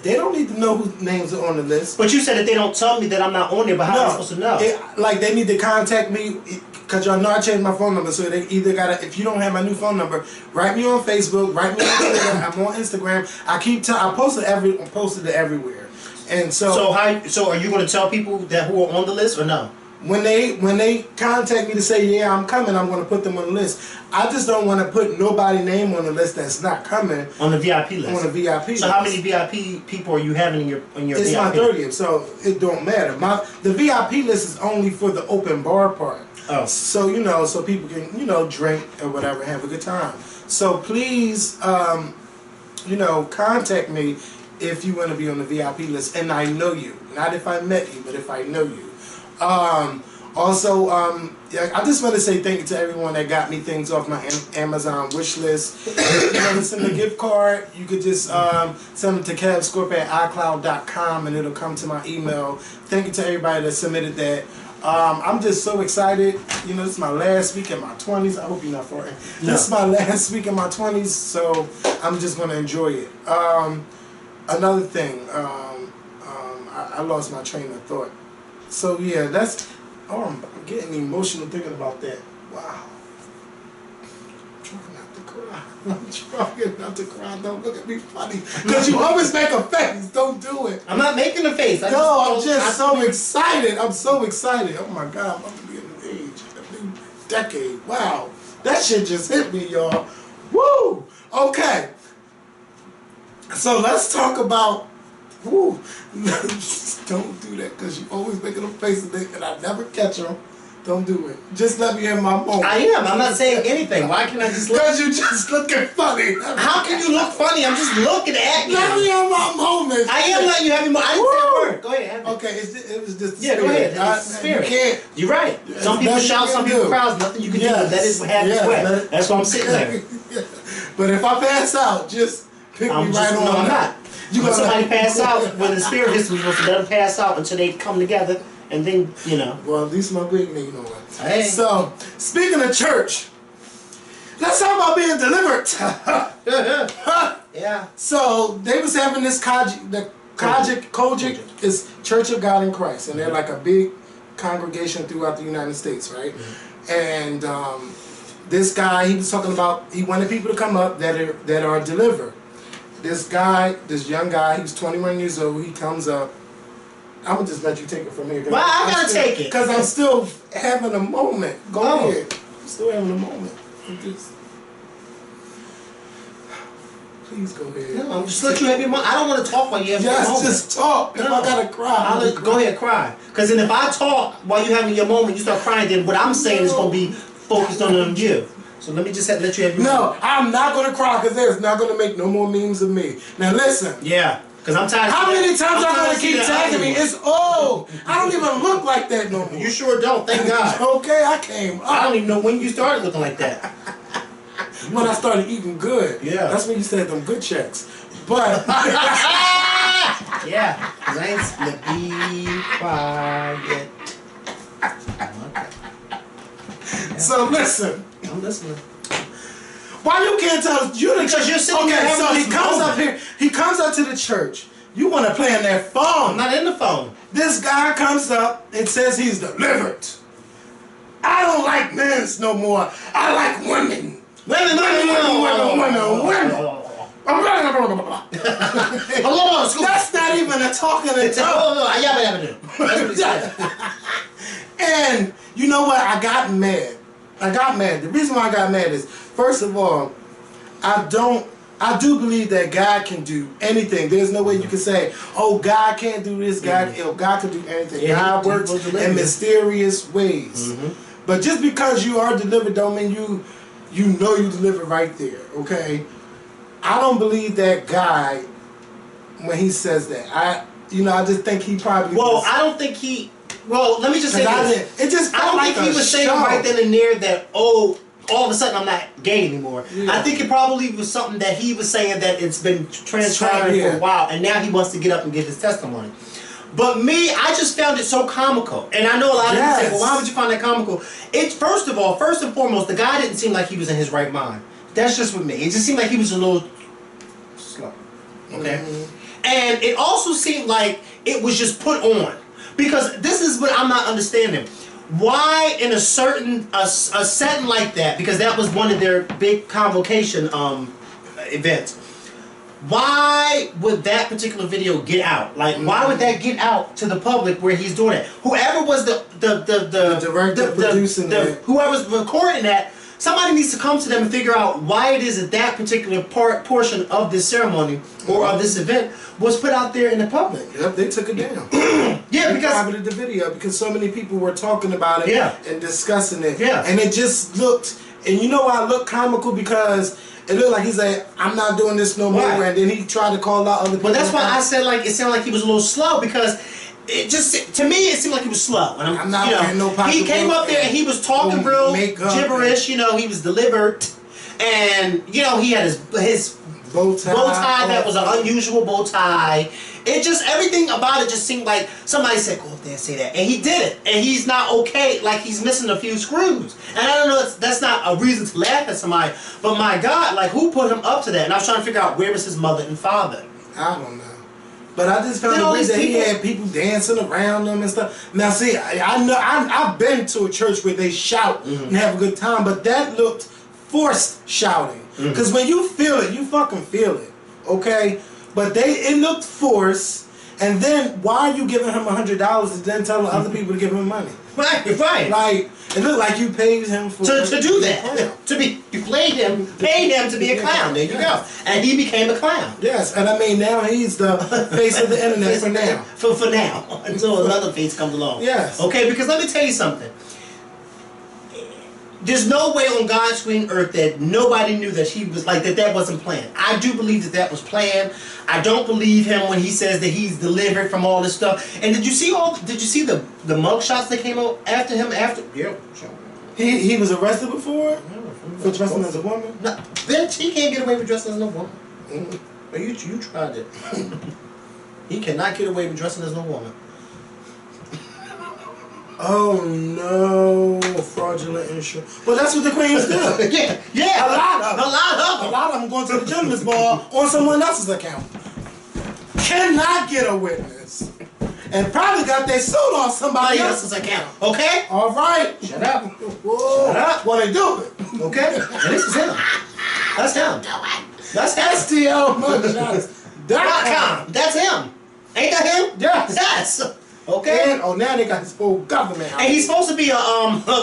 They don't need to know whose names are on the list. But you said that they don't tell me that I'm not on there, but how are they supposed to know? Like they need to contact me because y'all know I changed my phone number. So they either gotta, if you don't have my new phone number, write me on Facebook, write me on Twitter. I'm on Instagram. I posted it everywhere. And So are you gonna tell people that who are on the list or no? when they contact me to say yeah I'm coming, I'm gonna put them on the list. I just don't want to put nobody's name on the list that's not coming On the VIP list. on the VIP list. So how many VIP people are you having in your It's VIP? my 30th, so it don't matter. The VIP list is only for the open bar part. Oh. So so people can drink or whatever, have a good time. So please contact me if you want to be on the VIP list and I know you. Not if I met you, but if I know you. I just want to say thank you to everyone that got me things off my Amazon wish list. If you want to send a gift card, you could just send it to Kevskorp at iCloud.com and it'll come to my email. Thank you to everybody that submitted that. I'm just so excited. This is my last week in my 20s. I hope you're not farting. No. This is my last week in my 20s, so I'm just going to enjoy it. Another thing, I lost my train of thought. So yeah, I'm getting emotional thinking about that. Wow. I'm trying not to cry. trying not to cry. Don't look at me funny. Because you always make a face. Don't do it. I'm not making a face. I'm just so excited. I'm so excited. Oh my God, I'm about to be in the age. A new decade. Wow. That shit just hit me, y'all. Woo! Okay. So let's talk about. Woo! Don't do that because you always making them faces and I never catch them. Don't do it. Just let me in my moment. I am. I'm not saying anything. Why can't I just look? Because you just looking funny. How can you look funny? I'm just looking at you. Let me in my moment. I am letting you have your moment. I didn't say a word. Go ahead. Have it. Okay, it was just the Yeah, spirit. go ahead. It's the spirit. You can't. You're right. There's Some people nothing shout, you some can people do. cry. There's nothing you can do. But that is what happens. That's why I'm sitting there. But if I pass out, just pick I'm me just, right on. no, I'm not. You When gonna somebody let me pass go. out, when the spirit hits, we're supposed to let them pass out until they come together, and then, you know. Well, at least my big knee know it. Hey. So, speaking of church, let's talk about being delivered. Yeah. So, they was having this Kojic is Church of God in Christ, and they're like a big congregation throughout the United States, right? And this guy, he was talking about, he wanted people to come up that are delivered. This young guy, he was 21 years old, he comes up. I'm going to just let you take it from here. Well, I got to take it. Because I'm still having a moment. Go Oh. ahead. I'm still having a moment. Please go ahead. No, I'm just letting you have your moment. I don't want to talk while you have your moment. Yes, just talk. If I got to cry. Go ahead, cry. Because then if I talk while you having your moment, you start crying, then what I'm saying is going to be focused on you. So let me just let you have your moment. No, I'm not going to cry because there's not going to make no more memes of me. Now listen. Yeah. Because I'm tired. How many times y'all gonna keep tagging me? It's old. I don't even look like that no more. You sure don't. Thank God. Okay, I came I up don't even know when you started looking like that. when I started eating good. Yeah. That's when you said them good checks. But Yeah. Because I ain't be quiet. so listen. I'm listening. Why you can't tell us? Because you're sitting there okay, having so he this comes moment. up here. He comes up to the church. You want to play on that I'm phone? not in the phone. This guy comes up and says he's delivered. I don't like men no more. I like women. Women. That's not even a talking and talk. That's what he said. And you know what? I got mad. The reason why I got mad is, first of all, I do believe that God can do anything. There's no way you can say, oh, God can't do this, God can do anything. Yeah, God he works will deliver in you. mysterious ways. But just because you are delivered don't mean you know you delivered right there, okay? I don't believe that guy when he says that. I just think he probably Well, I don't think he. Well, let me just say this. It just I felt don't like think he a was saying show. right then and there that, oh, all of a sudden I'm not gay anymore. Yeah. I think it probably was something that he was saying that it's been transpiring Yeah. for a while, and now he wants to get up and give his testimony. But me, I just found it so comical. And I know a lot of people say, well, why would you find that comical? First and foremost, the guy didn't seem like he was in his right mind. That's just with me. It just seemed like he was a little slow. Okay? And it also seemed like it was just put on. Because this is what I'm not understanding. Why in a certain a setting like that, because that was one of their big convocation events, why would that particular video get out? Like, why would that get out to the public where he's doing it? Whoever was the director producing it, whoever's recording that, somebody needs to come to them and figure out why it is that particular portion of this ceremony or of this event was put out there in the public. Yep, they took it down. Yeah, They because privated the video because so many people were talking about it and discussing it. Yeah. And it just looked, and you know why it looked comical? Because it looked like he said, I'm not doing this no more. Right. And then he tried to call out other people. But that's why I said like it sounded like he was a little slow, because it just, to me, it seemed like he was slow. And I'm not wearing no he came up there and he was talking real makeup gibberish. He was delivered, and he had his bow tie that was an unusual bow tie. It just, everything about it just seemed like somebody said, go up there and say that. And he did it. And he's not okay. Like, he's missing a few screws. And I don't know, that's not a reason to laugh at somebody. But my God, like, who put him up to that? And I was trying to figure out where was his mother and father. I don't know. But I just found Then it all weird these that he people- had people dancing around him and stuff. Now, see, I know I've been to a church where they shout and have a good time, but that looked forced shouting. Because when you feel it, you fucking feel it. Okay? But it looked forced. And then why are you giving him $100 and then telling other people to give him money? Right. Like, it looked like you paid him for to do that. You paid him to be a clown. There you go. And he became a clown. Yes, and I mean now he's the face of the internet for now. For now. Until another face comes along. Yes. Okay, because let me tell you something. There's no way on God's green earth that nobody knew that he was like that wasn't planned. I do believe that was planned. I don't believe him when he says that he's delivered from all this stuff. And did you see the mug shots that came out after him after? Yeah. He was arrested before for dressing as a woman? No, bitch, he can't get away with dressing as a woman. You tried it. He cannot get away with dressing as no woman. Oh no, fraudulent insurance. Well, that's what the queens do. yeah. A lot of them. them going to the gentleman's ball on someone else's account. Cannot get a witness. And probably got their suit off somebody else's account. Okay? All right. Shut up. Whoa. Shut up. Well, they do it. Okay? And this is him. That's him. That's STL.com. That's him. Ain't that him? Yes. Okay. And now they got this whole government out. And he's supposed to be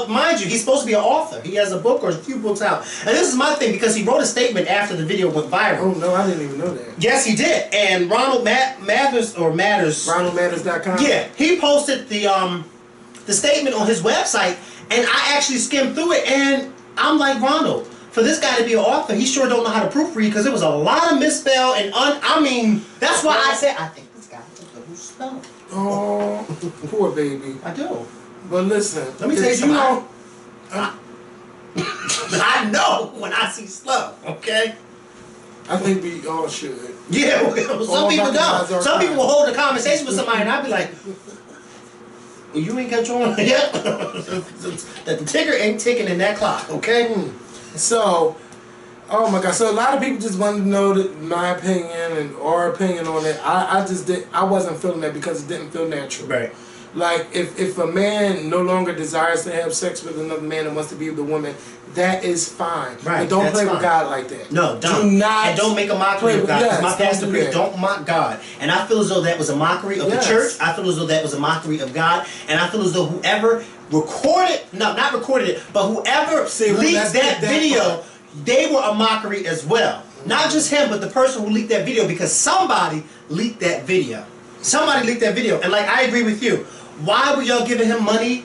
mind you, he's supposed to be an author. He has a book or a few books out. And this is my thing because he wrote a statement after the video went viral. Oh no, I didn't even know that. Yes, he did. And Ronald Matters. RonaldMatters.com. Yeah, he posted the statement on his website, and I actually skimmed through it, and I'm like, Ronald, for this guy to be an author, he sure don't know how to proofread because there was a lot of misspell and I mean, that's why I said I think this guy is a good spell. Oh, poor baby. I do. But listen, let me tell you something. I know when I see slow, okay? I think we all should. Yeah, some people don't. Some people will hold a conversation with somebody and I'll be like, well, you ain't got your own yet. That the ticker ain't ticking in that clock, okay? So, oh my God! So a lot of people just wanted to know that my opinion and our opinion on it. I wasn't feeling that because it didn't feel natural. Right. Like if a man no longer desires to have sex with another man and wants to be with a woman, that is fine. Right. But don't play with God like that. No, don't. Do not. And don't make a mockery of God. Yes, my pastor preached, don't mock God. And I feel as though that was a mockery of the church. I feel as though that was a mockery of God. And I feel as though whoever recorded, not recorded it, but whoever leaked that video, they were a mockery as well. Not just him, but the person who leaked that video, because somebody leaked that video. Somebody leaked that video. And like, I agree with you. Why were y'all giving him money?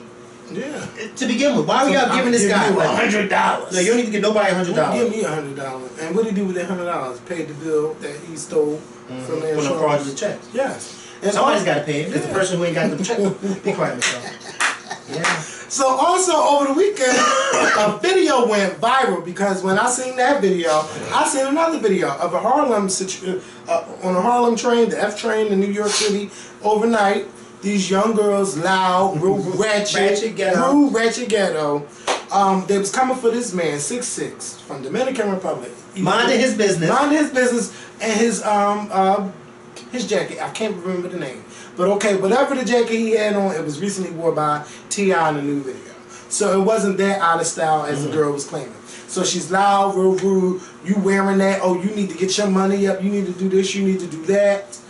Yeah. To begin with, why were y'all giving this guy $100? No, you don't need to give nobody $100. Give me $100. And what did he do with that $100? Paid the bill that he stole from the insurance. From the fraudulent checks. Yes. And somebody's got to pay it. It's the person who ain't got the check. Be quiet, Michelle. Yeah. So also over the weekend, a video went viral because when I seen that video, I seen another video of a Harlem on a Harlem train, the F train in New York City, overnight. These young girls, loud, real ratchet ghetto. They was coming for this man, 6'6", from Dominican Republic. Minding his business. And his jacket. I can't remember the name. But okay, whatever the jacket he had on, it was recently worn by T.I. in a new video. So it wasn't that out of style as the girl was claiming. So she's loud, real rude. You wearing that? Oh, you need to get your money up. You need to do this. You need to do that.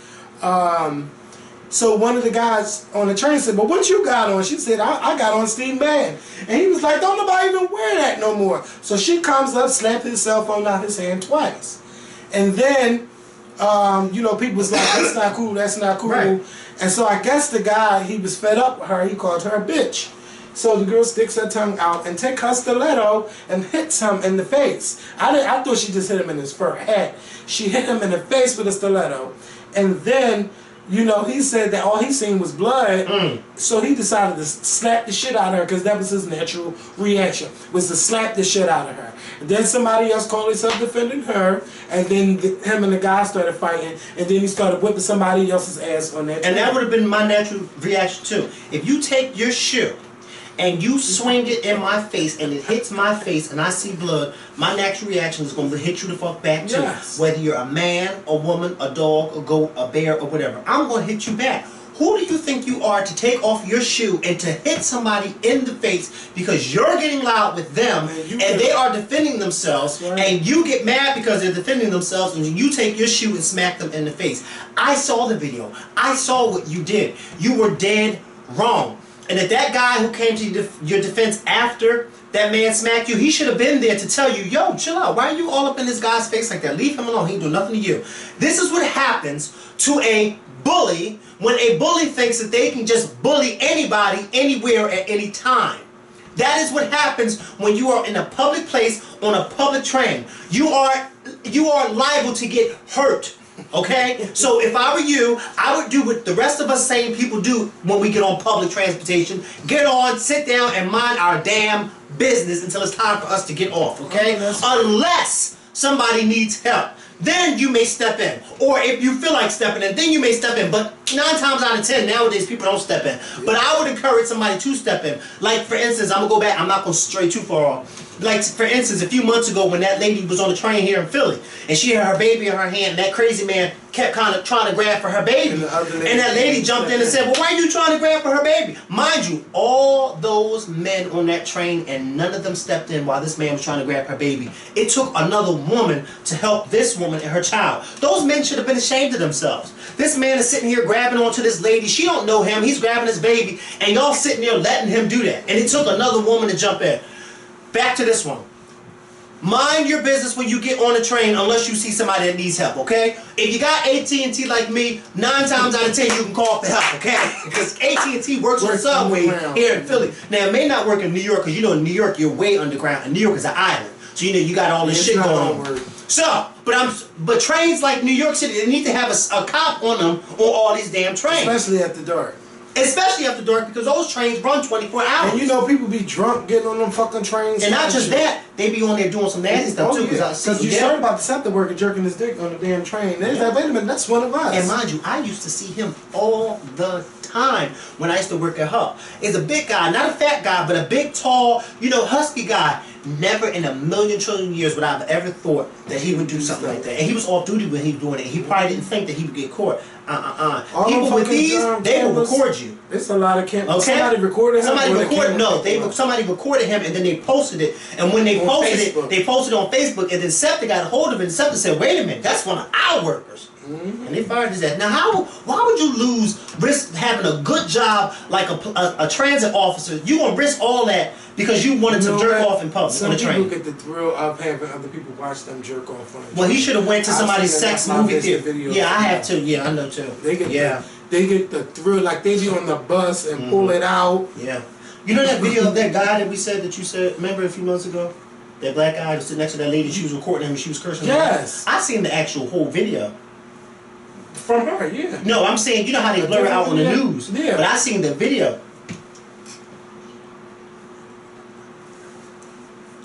So one of the guys on the train said, "But what you got on?" She said, I got on Steve Madden. And he was like, "Don't nobody even wear that no more." So she comes up, slapped his cell phone out his hand twice. And then, people was like, "That's not cool, that's not cool." Right. And so I guess the guy, he was fed up with her. He called her a bitch. So the girl sticks her tongue out and take her stiletto and hits him in the face. I thought she just hit him in his fur hat. She hit him in the face with a stiletto. And then, he said that all he seen was blood, so he decided to slap the shit out of her because that was his natural reaction, was to slap the shit out of her. And then somebody else called himself defending her, and then him and the guy started fighting, and then he started whipping somebody else's ass on that. And that would have been my natural reaction too. If you take your shoe and you swing it in my face and it hits my face and I see blood, my natural reaction is going to hit you the fuck back too. Yes. Whether you're a man, a woman, a dog, a goat, a bear, or whatever. I'm going to hit you back. Who do you think you are to take off your shoe and to hit somebody in the face because you're getting loud with them and they are defending themselves, and you get mad because they're defending themselves and you take your shoe and smack them in the face? I saw the video. I saw what you did. You were dead wrong. And if that guy who came to your defense after that man smacked you, he should have been there to tell you, yo, chill out. Why are you all up in this guy's face like that? Leave him alone. He ain't doing nothing to you. This is what happens to a bully when a bully thinks that they can just bully anybody, anywhere, at any time. That is what happens when you are in a public place on a public train. You are liable to get hurt. Okay? So if I were you, I would do what the rest of us sane people do when we get on public transportation. Get on, sit down, and mind our damn business until it's time for us to get off. Okay? Unless somebody needs help. Then you may step in. Or if you feel like stepping in, then you may step in. But 9 times out of 10, nowadays, people don't step in. But I would encourage somebody to step in. Like, for instance, I'm going to go back. I'm not going to stray too far off. Like, for instance, a few months ago when that lady was on the train here in Philly, and she had her baby in her hand, and that crazy man kept kind of trying to grab for her baby. And that lady jumped in and said, well, why are you trying to grab for her baby? Mind you, all those men on that train, and none of them stepped in while this man was trying to grab her baby. It took another woman to help this woman and her child. Those men should have been ashamed of themselves. This man is sitting here grabbing onto this lady. She don't know him. He's grabbing his baby, and y'all sitting there letting him do that. And it took another woman to jump in. Back to this one. Mind your business when you get on a train unless you see somebody that needs help, okay? If you got AT&T like me, 9 times out of 10 you can call for help, okay? Because AT&T works on the subway here in Philly. Now, it may not work in New York because, you know, in New York you're way underground. And New York is an island. So, you know, you got all this shit going on. So, but trains like New York City, they need to have a cop on them on all these damn trains. Especially after dark. Especially after dark, because those trains run 24 hours. And you know, people be drunk getting on them fucking trains. And not just that, they be on there doing some nasty stuff too. Because you heard about the septic worker jerking his dick on the damn train. There's that, wait a minute, that's one of us. And mind you, I used to see him all the time when I used to work at Hub. He's a big guy, not a fat guy, but a big, tall, you know, husky guy. Never in a million trillion years would I have ever thought that he would do something like that. And he was off duty when he was doing it. He probably didn't think that he would get caught. People with these, they will record you. It's a lot of cameras. Okay? Somebody recorded him. Somebody recorded him and then they posted it. And when they posted it, they posted it on Facebook. And then SEPTA got a hold of it. And SEPTA said, "Wait a minute, that's one of our workers." And they fired his ass. Now, why would you risk having a good job like a transit officer? You gonna risk all that because you wanted to jerk off in public on the train? Some people get the thrill of having other people watch them jerk off on the train. Well, he should have went to somebody's sex movie theater. Yeah, I have too. Yeah, I know too. They get the thrill, like they be on the bus and pull it out. Yeah. You know that video of that guy that we said that you said, remember a few months ago? That black guy was sitting next to that lady, she was recording him and she was cursing him. Yes. I seen the actual whole video. From her, yeah. No, I'm saying, you know how they blur it out on the news. Yeah. But I seen the video.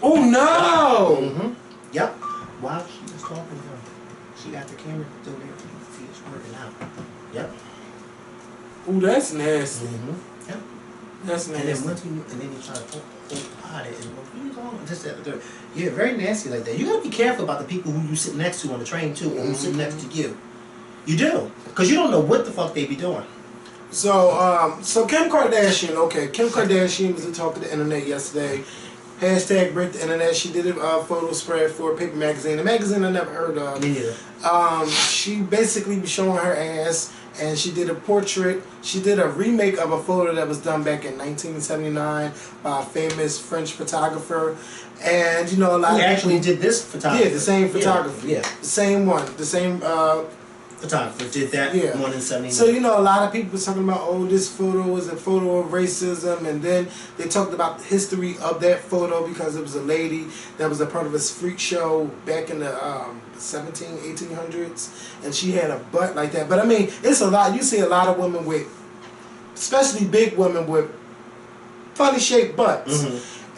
Oh no! Mm-hmm. Yep. While she was talking to him, she got the camera still there. See, it's working out. Yep. Oh, that's nasty. Mm-hmm. Yep. That's nasty. And then once and then he tried to pot it and this, that, and the third. Yeah, very nasty like that. You gotta be careful about the people who you sit next to on the train too, or who sit next to you. You do, because you don't know what the fuck they be doing. So, Kim Kardashian. Okay, Kim Kardashian was the talk of the internet yesterday. Hashtag break the internet. She did a photo spread for a paper magazine. A magazine I never heard of. Me neither. She basically was showing her ass, and she did a portrait. She did a remake of a photo that was done back in 1979 by a famous French photographer. And you know, a lot of actually did this photographer. Yeah, the same photographer. Yeah. The same one. The same photographer did that one in 79. So you know, a lot of people were talking about, oh, this photo is a photo of racism, and then they talked about the history of that photo because it was a lady that was a part of a freak show back in the 1800s, and she had a butt like that. But I mean, it's a lot. You see a lot of women with, especially big women with funny shaped butts.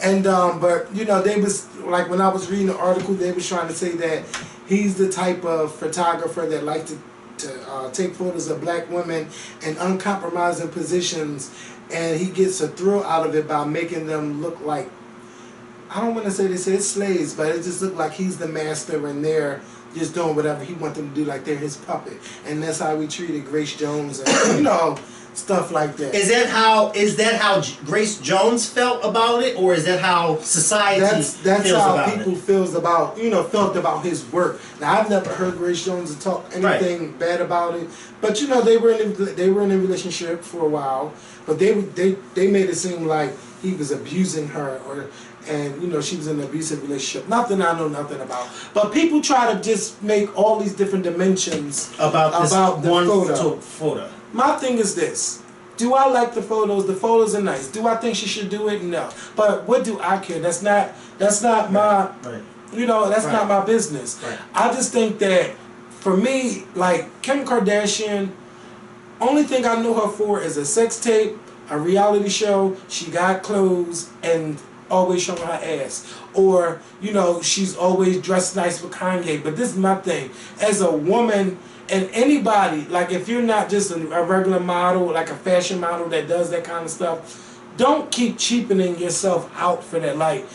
And but you know, they was like, when I was reading the article, they was trying to say that he's the type of photographer that likes to take photos of black women in uncompromising positions, and he gets a thrill out of it by making them look like, I don't want to say they say it's slaves, but it just looked like he's the master and they're just doing whatever he wants them to do, like they're his puppet. And that's how we treated Grace Jones and, you know, stuff like that. Is that how Grace Jones felt about it, or is that how society That's feels how about people it? felt about his work. Now I've never heard Grace Jones talk anything bad about it, but they were in a relationship for a while, but they made it seem like he was abusing her, and she was in an abusive relationship. Nothing I know nothing about, but people try to just make all these different dimensions About this the one photo. My thing is this. Do I like the photos? The photos are nice. Do I think she should do it? No. But what do I care? That's not my not my business. Right. I just think that for me, like Kim Kardashian, only thing I know her for is a sex tape, a reality show. She got clothes and always showing her ass. Or, she's always dressed nice with Kanye. But this is my thing. As a woman, and anybody, like if you're not just a regular model, like a fashion model that does that kind of stuff, don't keep cheapening yourself out for that. Like,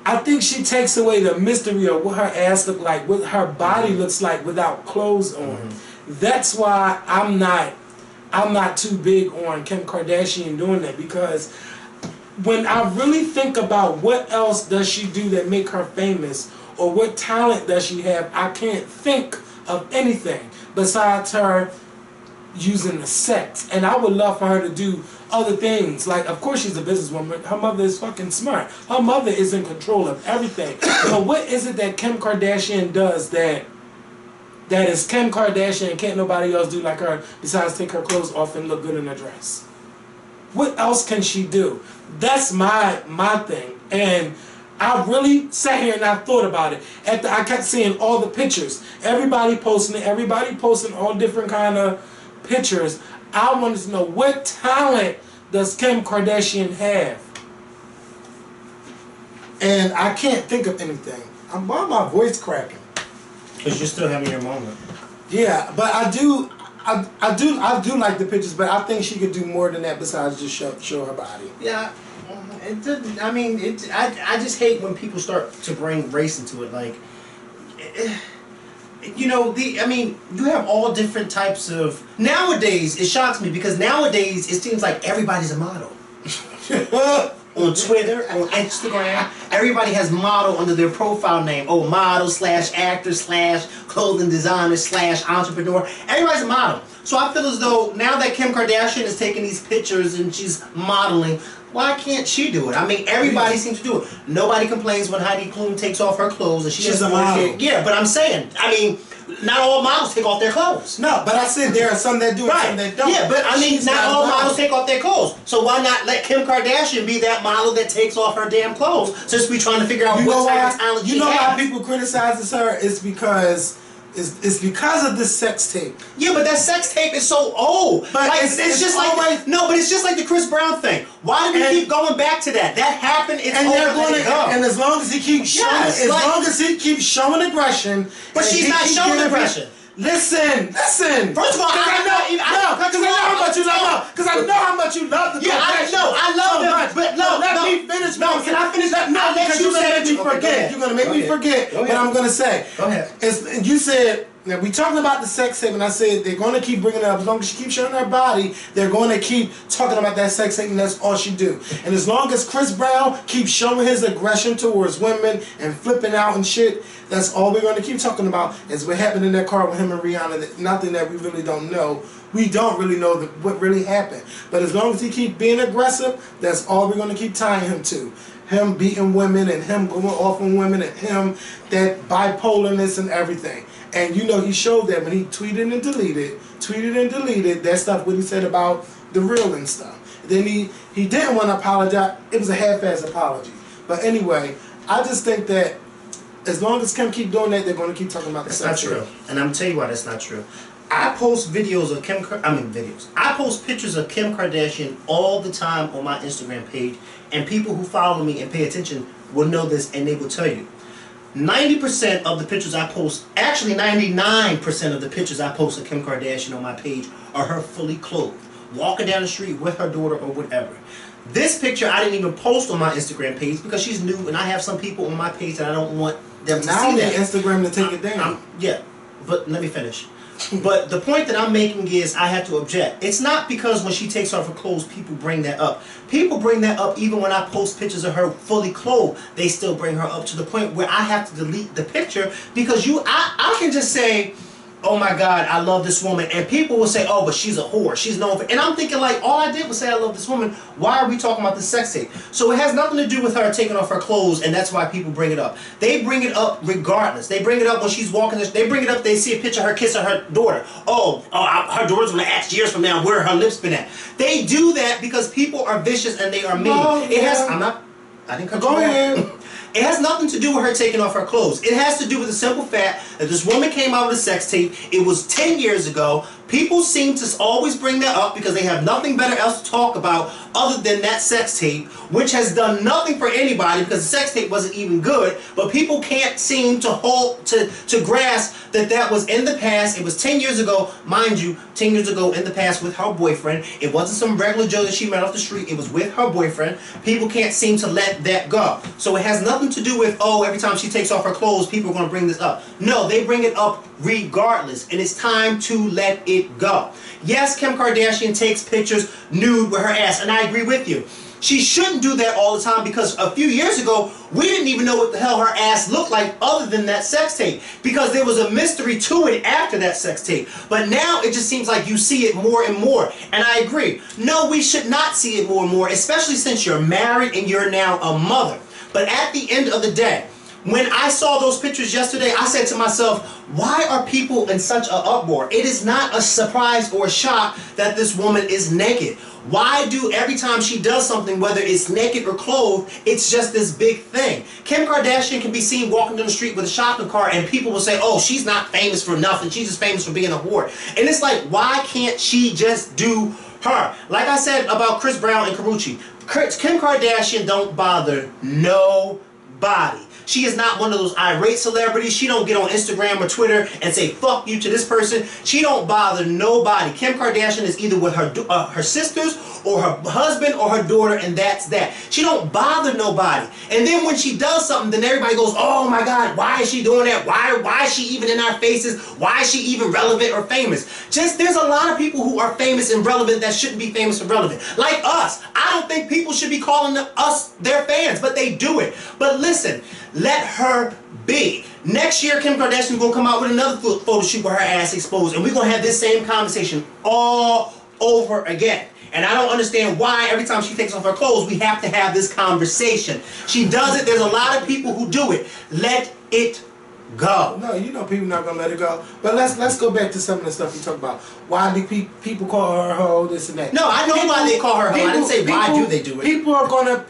I think she takes away the mystery of what her ass look like, what her body looks like without clothes on. That's why I'm not too big on Kim Kardashian doing that, because when I really think about what else does she do that make her famous, or what talent does she have, I can't think of anything besides her using the sex. And I would love for her to do other things. Like, of course she's a businesswoman. Her mother is fucking smart. Her mother is in control of everything. But what is it that Kim Kardashian does that is Kim Kardashian and can't nobody else do like her besides take her clothes off and look good in a dress? What else can she do? That's my thing. And I really sat here and I thought about it. I kept seeing all the pictures. Everybody posting it. Everybody posting all different kind of pictures. I wanted to know, what talent does Kim Kardashian have? And I can't think of anything. Why my voice cracking? Because you're still having your moment. Yeah, but I do like the pictures, but I think she could do more than that besides just show her body. Yeah. It doesn't. I mean, I just hate when people start to bring race into it. Like, you have all different types of. Nowadays, it shocks me because nowadays it seems like everybody's a model. On Twitter, on Instagram, everybody has model under their profile name. Oh, model / actor / clothing designer / entrepreneur. Everybody's a model. So I feel as though now that Kim Kardashian is taking these pictures and she's modeling, why can't she do it? I mean, everybody seems to do it. Nobody complains when Heidi Klum takes off her clothes and she's a model. Yeah, but I'm saying, not all models take off their clothes. No, but I said there are some that do and some that don't. Yeah, but not all models take off their clothes. So why not let Kim Kardashian be that model that takes off her damn clothes, since we're trying to figure out what type of talent she has? You know why people criticizes her? It's because of this sex tape. Yeah, but that sex tape is so old. But like, it's just always, but it's just like the Chris Brown thing. Why do we keep going back to that? That happened. It's over. And as long as he keeps showing aggression, but she's not showing aggression. Listen. First of all, I know how much you love the Kardashians. I love them. But let me finish. No, can I finish? Because you're gonna make me forget. You're gonna make me forget what I'm gonna say. Go ahead. You said. Now, we talking about the sex tape, and I said they're going to keep bringing it up. As long as she keeps showing her body, they're going to keep talking about that sex tape, and that's all she do. And as long as Chris Brown keeps showing his aggression towards women and flipping out and shit, that's all we're going to keep talking about is what happened in that car with him and Rihanna. Nothing that we really don't know. We don't really know what really happened. But as long as he keep being aggressive, that's all we're going to keep tying him to. Him beating women and him going off on women and him that bipolarness and everything. And he showed that when he tweeted and deleted that stuff, what he said about the real and stuff. Then he didn't want to apologize. It was a half-ass apology. But anyway, I just think that as long as Kim keep doing that, they're going to keep talking about the sex. That's not true. And I'm going to tell you why that's not true. I post videos of I post pictures of Kim Kardashian all the time on my Instagram page, and people who follow me and pay attention will know this, and they will tell you. 90% of the pictures I post, actually 99% of the pictures I post of Kim Kardashian on my page are her fully clothed, walking down the street with her daughter or whatever. This picture I didn't even post on my Instagram page because she's new, and I have some people on my page that I don't want them to see that. Now Instagram to take it down. Yeah, but let me finish. But the point that I'm making is I have to object. It's not because when she takes off her clothes, people bring that up. People bring that up even when I post pictures of her fully clothed. They still bring her up to the point where I have to delete the picture because I can just say, oh my God, I love this woman. And people will say, oh, but she's a whore. She's known for... And I'm thinking like, all I did was say I love this woman. Why are we talking about the sex tape? So it has nothing to do with her taking off her clothes, and that's why people bring it up. They bring it up regardless. They bring it up when she's walking. They bring it up, they see a picture of her kissing her daughter. Her daughter's going to ask years from now where her lips been at. They do that because people are vicious and they are mean. No, It has... yeah. I didn't cut Go you off. ahead. It has nothing to do with her taking off her clothes. It has to do with the simple fact that this woman came out with a sex tape. It was 10 years ago. People seem to always bring that up because they have nothing better else to talk about other than that sex tape, which has done nothing for anybody because the sex tape wasn't even good. But people can't seem to grasp that that was in the past. It was 10 years ago, mind you, 10 years ago in the past with her boyfriend. It wasn't some regular Joe that she met off the street. It was with her boyfriend. People can't seem to let that go. So it has nothing to do with, oh, every time she takes off her clothes, people are going to bring this up. No, they bring it up regardless, and it's time to let it go. Yes, Kim Kardashian takes pictures nude with her ass, and I agree with you. She shouldn't do that all the time because a few years ago, we didn't even know what the hell her ass looked like other than that sex tape because there was a mystery to it after that sex tape. But now it just seems like you see it more and more, and I agree. No, we should not see it more and more, especially since you're married and you're now a mother. But at the end of the day, when I saw those pictures yesterday, I said to myself, why are people in such an uproar? It is not a surprise or a shock that this woman is naked. Why do every time she does something, whether it's naked or clothed, it's just this big thing? Kim Kardashian can be seen walking down the street with a shopping cart and people will say, oh, she's not famous for nothing. She's just famous for being a whore. And it's like, why can't she just do her? Like I said about Chris Brown and Karuchi, Kim Kardashian don't bother nobody. She is not one of those irate celebrities. She don't get on Instagram or Twitter and say fuck you to this person. She don't bother nobody. Kim Kardashian is either with her sisters or her husband or her daughter, and that's that. She don't bother nobody. And then when she does something, then everybody goes, oh my God, why is she doing that? Why is she even in our faces? Why is she even relevant or famous? There's a lot of people who are famous and relevant that shouldn't be famous and relevant. Like us. I don't think people should be calling us their fans, but they do it. But listen, let her be. Next year, Kim Kardashian is going to come out with another photo shoot with her ass exposed, and we're going to have this same conversation all over again. And I don't understand why every time she takes off her clothes, we have to have this conversation. She does it. There's a lot of people who do it. Let it go. No, you know people not gonna let it go. But let's go back to some of the stuff you talk about. Why do people call her a hoe, this and that? No, I know why they call her a hoe. I didn't say why do they do it. People are gonna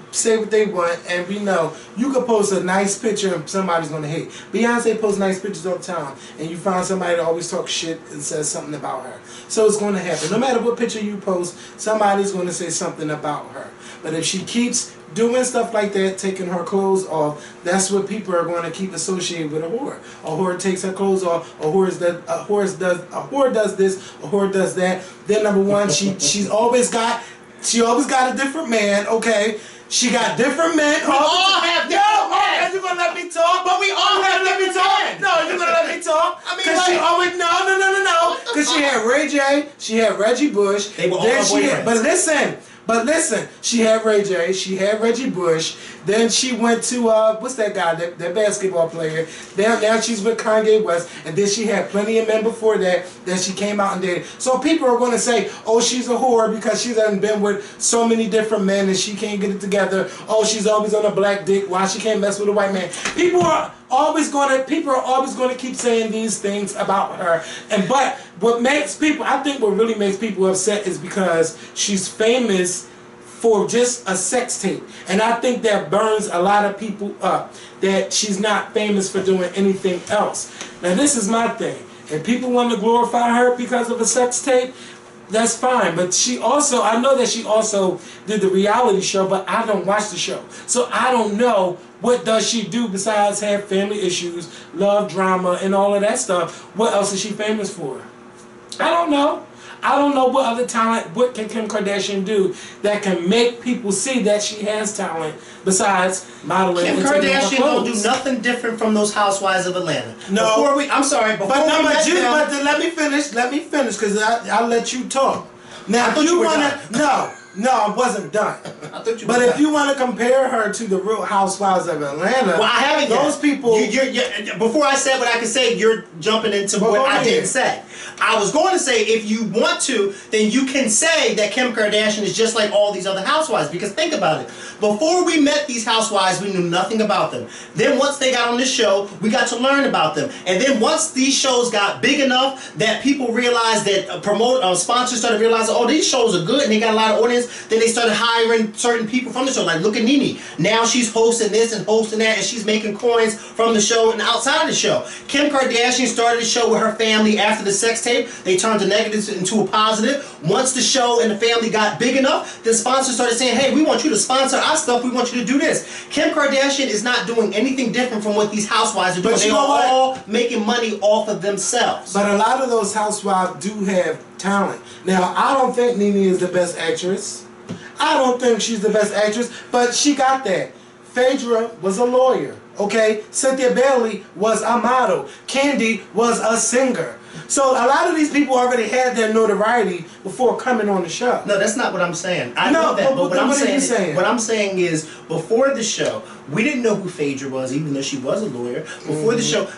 say what they want, and we know you can post a nice picture and somebody's gonna hate. Beyonce posts nice pictures all the time, and you find somebody that always talks shit and says something about her. So it's gonna happen. No matter what picture you post, somebody's gonna say something about her. But if she keeps doing stuff like that, taking her clothes off, that's what people are going to keep associated with a whore. A whore takes her clothes off. A whore does this. A whore does that. Then number one, she always got a different man. Okay, she got different men. We all have different men. You're gonna let me talk? But we all have different men. No, you're gonna let me talk? I mean, because she always no. Because she had Ray J, she had Reggie Bush. They were all her boyfriends. But listen, she had Ray J, she had Reggie Bush, then she went to, what's that guy, that basketball player, now she's with Kanye West, and then she had plenty of men before that she came out and dated. So people are going to say, oh, she's a whore because she hasn't been with so many different men and she can't get it together. Oh, she's always on a black dick, why she can't mess with a white man. People are always going to keep saying these things about her. But what makes people, I think what really makes people upset is because she's famous for just a sex tape. And I think that burns a lot of people up, that she's not famous for doing anything else. Now this is my thing. If people want to glorify her because of a sex tape, that's fine. But I know that she also did the reality show, but I don't watch the show. So I don't know what does she do besides have family issues, love drama, and all of that stuff. What else is she famous for? I don't know. I don't know what other talent, what can Kim Kardashian do that can make people see that she has talent besides modeling. Kim and taking off her Kardashian don't do clothes. nothing different from those housewives of Atlanta. No. I'm sorry, before But, no, we but, met you, them, but then let me finish, because I'll let you talk. Now, I if thought you you were want to, no, I wasn't done. I thought you But were if done. you want to compare her to the Real Housewives of Atlanta, Well, I haven't those yet. people. You're, before I said what I could say, you're jumping into Well, what go I ahead. didn't say. I was going to say, if you want to, then you can say that Kim Kardashian is just like all these other housewives. Because think about it. Before we met these housewives, we knew nothing about them. Then once they got on this show, we got to learn about them. And then once these shows got big enough that people realized that sponsors started realizing, oh, these shows are good and they got a lot of audience, then they started hiring certain people from the show. Like, look at Nene. Now she's hosting this and hosting that, and she's making coins from the show and outside of the show. Kim Kardashian started the show with her family after the sex tape. They turned the negatives into a positive. Once the show and the family got big enough, the sponsors started saying, hey, we want you to sponsor our stuff. We want you to do this. Kim Kardashian is not doing anything different from what these housewives are doing. But They you are know what? all making money off of themselves. But a lot of those housewives do have talent. Now, I don't think Nene is the best actress. I don't think she's the best actress, but she got that. Phaedra was a lawyer, okay? Cynthia Bailey was a model. Candy was a singer. So a lot of these people already had their notoriety before coming on the show. No, that's not what I'm saying. I No, know that, but but what are you what saying? I'm saying is, before the show, we didn't know who Phaedra was, even though she was a lawyer. Before the show,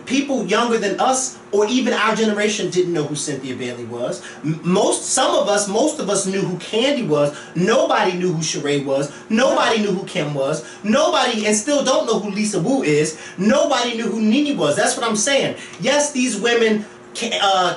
people younger than us, or even our generation, didn't know who Cynthia Bailey was. Most of us knew who Candy was. Nobody knew who Sheree was. Nobody knew who Kim was. Nobody, and still don't know who Lisa Wu is. Nobody knew who Nene was. That's what I'm saying. Yes, these women,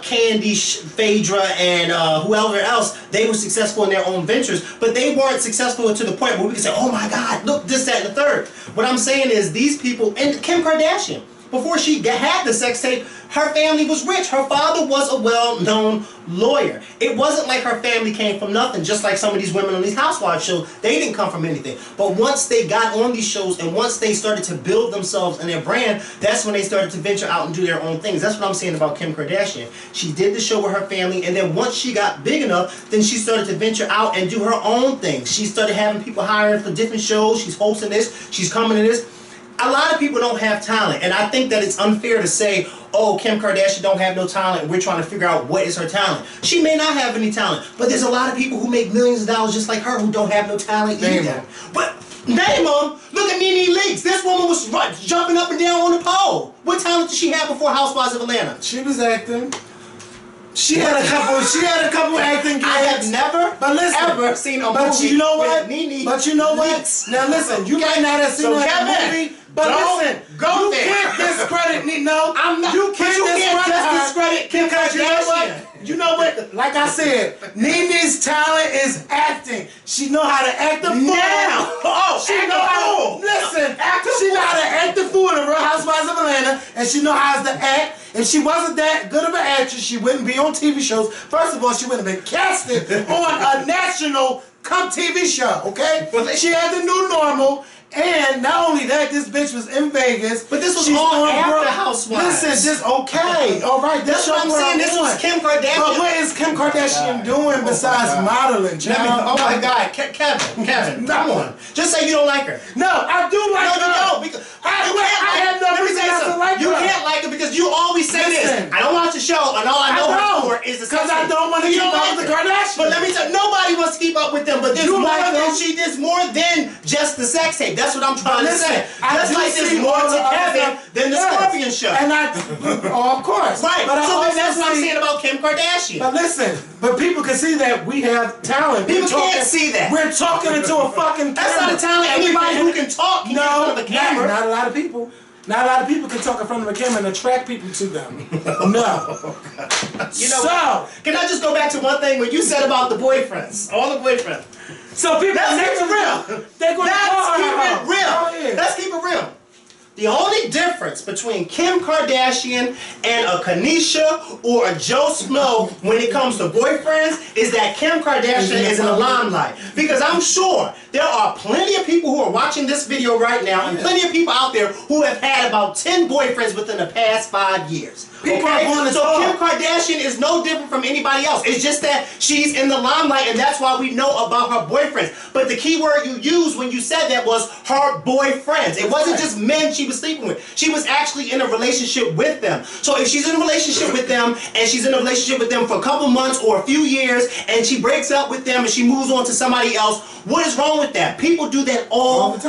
Candy, Phaedra, and whoever else, they were successful in their own ventures, but they weren't successful to the point where we could say, oh my God, look, this, that, and the third. What I'm saying is these people, and Kim Kardashian, before she had the sex tape, her family was rich. Her father was a well-known lawyer. It wasn't like her family came from nothing, just like some of these women on these housewives shows. They didn't come from anything. But once they got on these shows and once they started to build themselves and their brand, that's when they started to venture out and do their own things. That's what I'm saying about Kim Kardashian. She did the show with her family, and then once she got big enough, then she started to venture out and do her own things. She started having people hiring for different shows. She's hosting this. She's coming to this. A lot of people don't have talent, and I think that it's unfair to say, oh, Kim Kardashian don't have no talent, and we're trying to figure out what is her talent. She may not have any talent, but there's a lot of people who make millions of dollars just like her who don't have no talent Name either. them. But name them. Look at Nene Leakes. This woman was jumping up and down on the pole. What talent did she have before Housewives of Atlanta? She was acting. She had a couple acting gigs. I have never, ever seen a but movie you know what? with Nene But you know what? Leakes. Now listen, you might not have seen So that Kevin, movie, but don't listen, go you there. can't discredit me. No, I'm not. You can't discredit Kim because you know what? Kardashian. You know what? Like I said, Nene's talent is acting. She know how to act the fool. Now. Oh, She act know the how. fool. Listen, Act the she know fool. how to act the fool in the Real Housewives of Atlanta, and she know how to act. If she wasn't that good of an actress, she wouldn't be on TV shows. First of all, she wouldn't have been casted on a national TV show. Okay? She had the new normal. And not only that, this bitch was in Vegas. But this was She's all on after Bro- Housewives. Listen, this okay. All right, That's what I'm saying. This was Kim Kardashian. But what is Kim Kardashian doing besides modeling, child? Oh my God, Kevin, come on. Just say you don't like her. No, I do like her. No, because I have no let me reason say not to something. like You her. can't like her because you always say Listen. this. I don't watch the show, and all I know her for is the Because I don't want to keep up with the Kardashians. But let me tell you, nobody wants to keep up with them. But there's You more like than them. there's more than just the sex tape. That's what I'm trying to Listen, say. I Just do like there's see more all to the other Kevin stuff. than the Yes. Scorpion show. And of course. Right. But I So then also that's what I'm see- saying about Kim Kardashian. But listen, but people can see that we have talent. People We're can't see that. We're talking into a fucking That's camera. not a talent. Anybody who can talk can get in front of a camera. Not a lot of people. Not a lot of people can talk in front of a camera and attract people to them. No. You know what? Can I just go back to one thing when you said about the boyfriends, all the boyfriends? So people Let's keep it next- real. They're going to Let's keep it Go real. ahead. Let's keep it real. The only difference between Kim Kardashian and a Kanisha or a Joe Snow when it comes to boyfriends is that Kim Kardashian is in the limelight. Because I'm sure there are plenty of people who are watching this video right now and plenty of people out there who have had about 10 boyfriends within the past 5 years. People are going to so talk. Kim Kardashian is no different from anybody else. It's just that she's in the limelight, and that's why we know about her boyfriends. But the key word you used when you said that was her boyfriends. It wasn't just men she was sleeping with. She was actually in a relationship with them. So if she's in a relationship with them, and she's in a relationship with them for a couple months or a few years, and she breaks up with them and she moves on to somebody else, what is wrong with that? People do that all the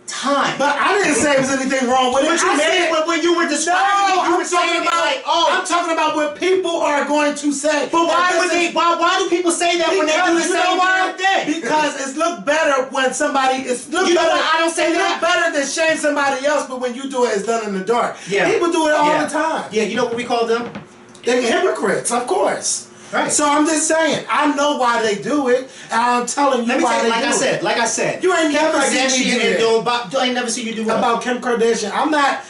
time. But I didn't say there was anything wrong with it. But you made it when you were describing it, you were saying it like, oh. I'm talking about what people are going to say. But why do people say that when they do the same damn thing? Because it's look better when somebody I don't say that. It's look better than shame somebody else, but when you do it, it's done in the dark. Yeah. People do it all the time. Yeah, you know what we call them? They're hypocrites, of course. Right. So I'm just saying, I know why they do it, and I'm telling you why they do it. Like I said, You ain't Kim never seen Kardashian me do that. I ain't never seen you do what? About Kim Kardashian. I'm not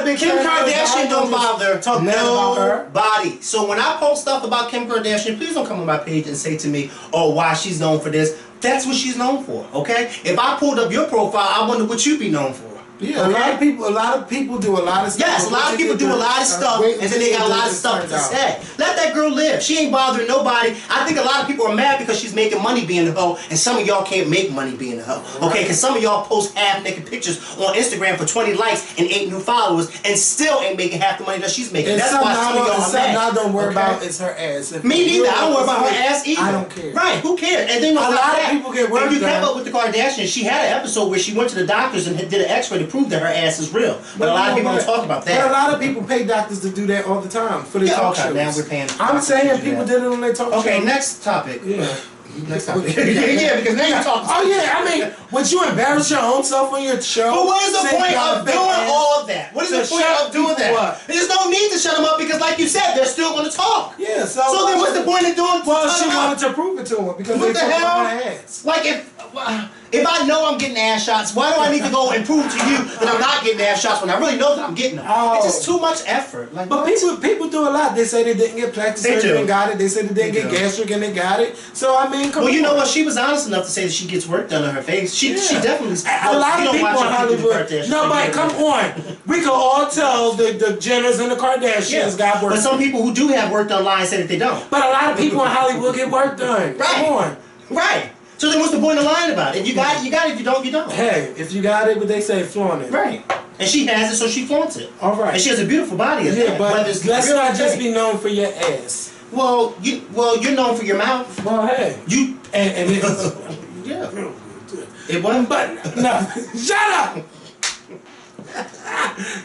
a big Kim fan of her, Kardashian but don't bother talk bad about her. nobody. So when I post stuff about Kim Kardashian, please don't come on my page and say to me, oh, why she's known for this. That's what she's known for, okay? If I pulled up your profile, I wonder what you'd be known for. Yeah, a lot of people do a lot of stuff. Yes, a lot of people do a lot of stuff, and then they got a lot of stuff to say. Let that girl live. She ain't bothering nobody. I think a lot of people are mad because she's making money being a hoe, and some of y'all can't make money being a hoe. Okay, because some of y'all post half-naked pictures on Instagram for 20 likes and 8 new followers, and still ain't making half the money that she's making. That's why some of y'all are mad. I don't worry about is her ass. Me neither. I don't worry about her ass either. I don't care. Right? Who cares? And then a lot of people get work done. If you kept done. up with the Kardashians, she had an episode where she went to the doctors and did an X-ray to prove that her ass is real. But a lot of people don't talk about that. But a lot of people pay doctors to do that all the time for their talk shows. Now we're paying. I'm saying people did it on their talk show. Okay, next topic. Yeah. Next topic. yeah, because now you're talking. Oh yeah, I mean, would you embarrass your own self on your show? But what is the point of doing all of that? What is the point of doing that? What? There's no need to shut them up because, like you said, they're still going to talk. Yeah. So then, what's the point of doing? Well, she wanted to prove it to him because what they the took hell? her ass. Like if I know I'm getting ass shots, why do I need to go and prove to you that I'm not getting ass shots when I really know that I'm getting them? Oh. It's just too much effort. Like, but people do a lot. They say they didn't get plastic surgery and got it. They say they didn't get gastric and they got it. So I mean, come on. Well, you know what? She was honest enough to say that she gets work done on her face. She definitely. A lot of people in Hollywood. No, but come on. We can all tell the Jenners and the Kardashians got work. But some people who do have work done lie and say that they don't. But a lot of people in Hollywood get work done. Right. Come on. Right. So then what's the point of lying about it? If you got it, you got it. If you don't, you don't. Hey, if you got it, but they say flaunt it. Right. And she has it, so she flaunts it. All right. And she has a beautiful body. Yeah, but let's not just be known for your ass. Well, you're known for your mouth. Well, hey. You and it yeah. It wasn't. But no, shut up.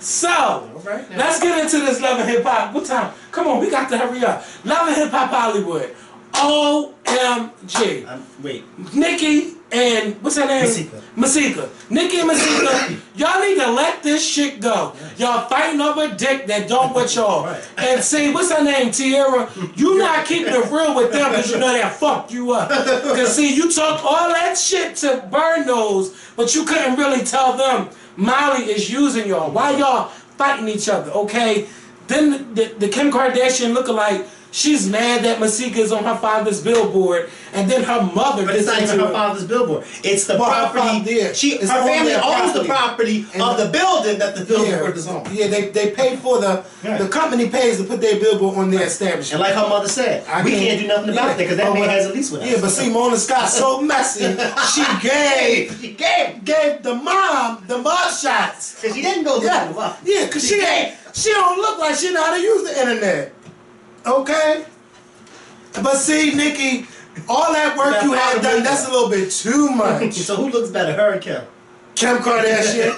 So, let's get into this Love and Hip Hop. What time? Come on, we got to hurry up. Love and Hip Hop Hollywood. OMG. Wait. Nikki and what's her name? Masika. Nikki and Masika. Y'all need to let this shit go. Y'all fighting over dick that don't with y'all. Right. And see, what's her name? Tiara. You not keeping it real with them because you know that fucked you up. Because see, you talked all that shit to Burn Nose, but you couldn't really tell them Molly is using y'all. Why y'all fighting each other? Okay. Then the Kim Kardashian lookalike. She's mad that Masika is on her father's billboard, and then her mother. But it's not even her father's billboard. It's the property. Her family owns the property of the building that the billboard is on. Yeah, they pay for the company pays to put their billboard on their establishment. And like her mother said, we can't do nothing about that because that man has a lease with us. Yeah, but see, Mona Scott's so messy. She gave the mom the mug shots. Cause she didn't go through the mug. Yeah, cause she don't look like she know how to use the internet. Okay? But see, Nikki, all that work you had done, that's a little bit too much. So who looks better, her or Kim? Kim Kardashian.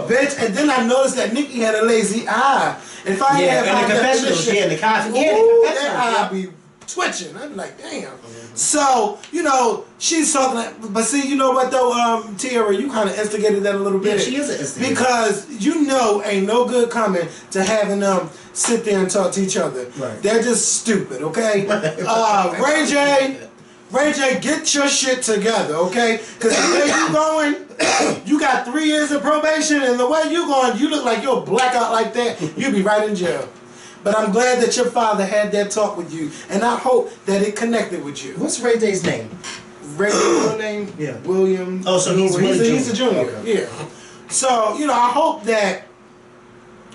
Bitch, and then I noticed that Nikki had a lazy eye. If I had in the confessionals, in the that eye be twitching. I'd be like, damn. So, she's talking, but see, you know what though, Tiara, you kind of instigated that a little bit. Yeah, she is an instigator. Because ain't no good coming to having them sit there and talk to each other. Right. They're just stupid, okay? Ray J, get your shit together, okay? Because the way you going, you got 3 years of probation, and the way you going, you look like you're blackout like that, you'll be right in jail. But I'm glad that your father had that talk with you, and I hope that it connected with you. What's Ray J's name? Ray J's name? Yeah. William. Oh, so he's a junior. Okay. Yeah. So, I hope that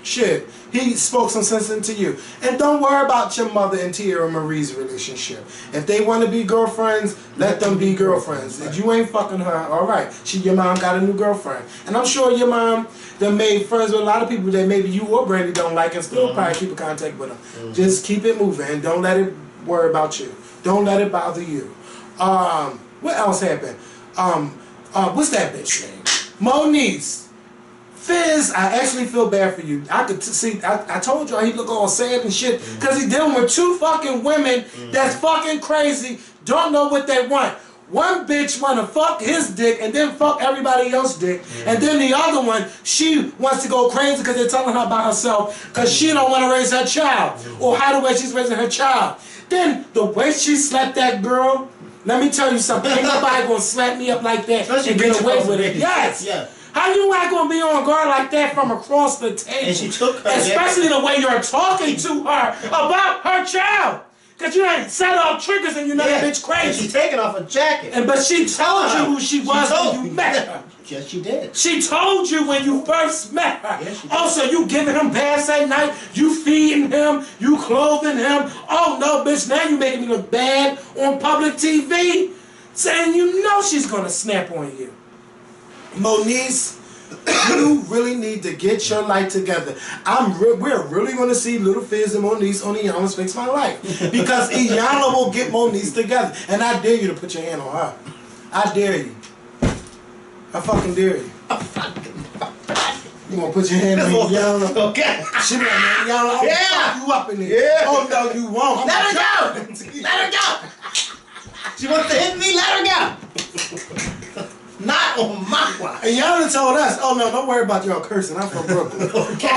Shit, he spoke some sense into you. And don't worry about your mother and Tierra Marie's relationship. If they want to be girlfriends, let them be girlfriends. If you ain't fucking her, alright. Your mom got a new girlfriend. And I'm sure your mom done made friends with a lot of people that maybe you or Brandy don't like and still probably keep in contact with them. Just keep it moving and don't let it worry about you. Don't let it bother you. What else happened? What's that bitch name? Moniece. Fizz, I actually feel bad for you. I could see. I told you he look all sad and shit because he's dealing with two fucking women that's fucking crazy. Don't know what they want. One bitch wanna fuck his dick and then fuck everybody else's dick, and then the other one, she wants to go crazy because they're telling her about herself because she don't want to raise her child or how the way she's raising her child. Then the way she slapped that girl. Let me tell you something. Ain't nobody gonna slap me up like that and get away with it. Yes. Yeah. How you not gonna be on guard like that from across the table? And she took her especially the way you're talking to her about her child. Cause you ain't set off triggers and you know that bitch crazy. And she taking off her jacket. But she told you who she was when you met her. Yes, she did. She told you when you first met her. Yes, she did. Also, you giving him baths at night, you feeding him, you clothing him. Oh no, bitch, now you making me look bad on public TV. Saying you know she's gonna snap on you. Moniece, you really need to get your life together. We're really going to see Little Fizz and Moniece on Iyanla's Fix My Life. Because Iyanla will get Moniece together. And I dare you to put your hand on her. I dare you. I fucking dare you. You gonna put your hand on Iyanla? Okay. She be like, man, Iyanla, I'll fuck you up in there. Yeah. Oh, no, you won't. Let her go! Let her go! She wants to hit me, let her go! Not on my watch. And y'all done told us, oh no, don't worry about y'all cursing. I'm from Brooklyn. Okay.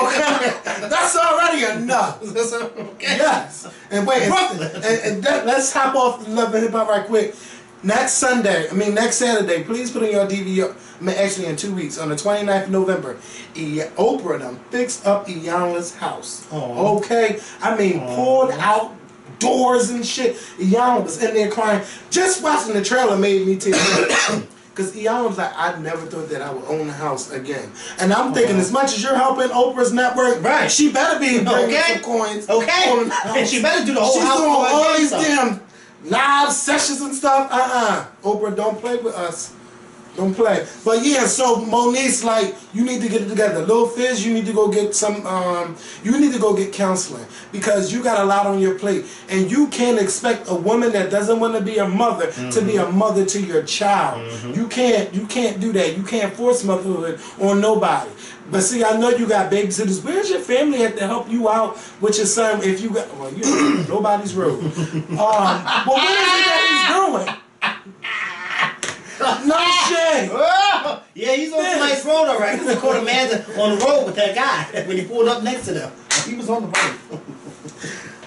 That's already enough. Okay. Yes. And wait, let's hop off the Love and Hip Hop right quick. Next Saturday, please put in your DVR. Actually, in 2 weeks, on the 29th of November, Oprah done fixed up Iyanla's house. Aww. Okay? I mean, pulled out doors and shit. Iyanla was in there crying. Just watching the trailer made me tear up. Because Iyanla was like, I never thought that I would own a house again. And I'm thinking, as much as you're helping Oprah's network, right, she better be bringing some coins. Okay. And she better do the whole house. She's doing all these damn live sessions and stuff. Oprah, don't play with us. Don't play. But yeah, so Moniece, like, you need to get it together. Lil Fizz, you need to go get some, you need to go get counseling. Because you got a lot on your plate. And you can't expect a woman that doesn't want to be a mother to be a mother to your child. You can't do that. You can't force motherhood on nobody. But see, I know you got babysitters. Where's your family at to help you out with your son if you got, well, you know, nobody's rude. But what is it that he's doing? No shit. Oh, yeah, he's on tonight's road, all right. Because I caught a man on the road with that guy when he pulled up next to them. He was on the road.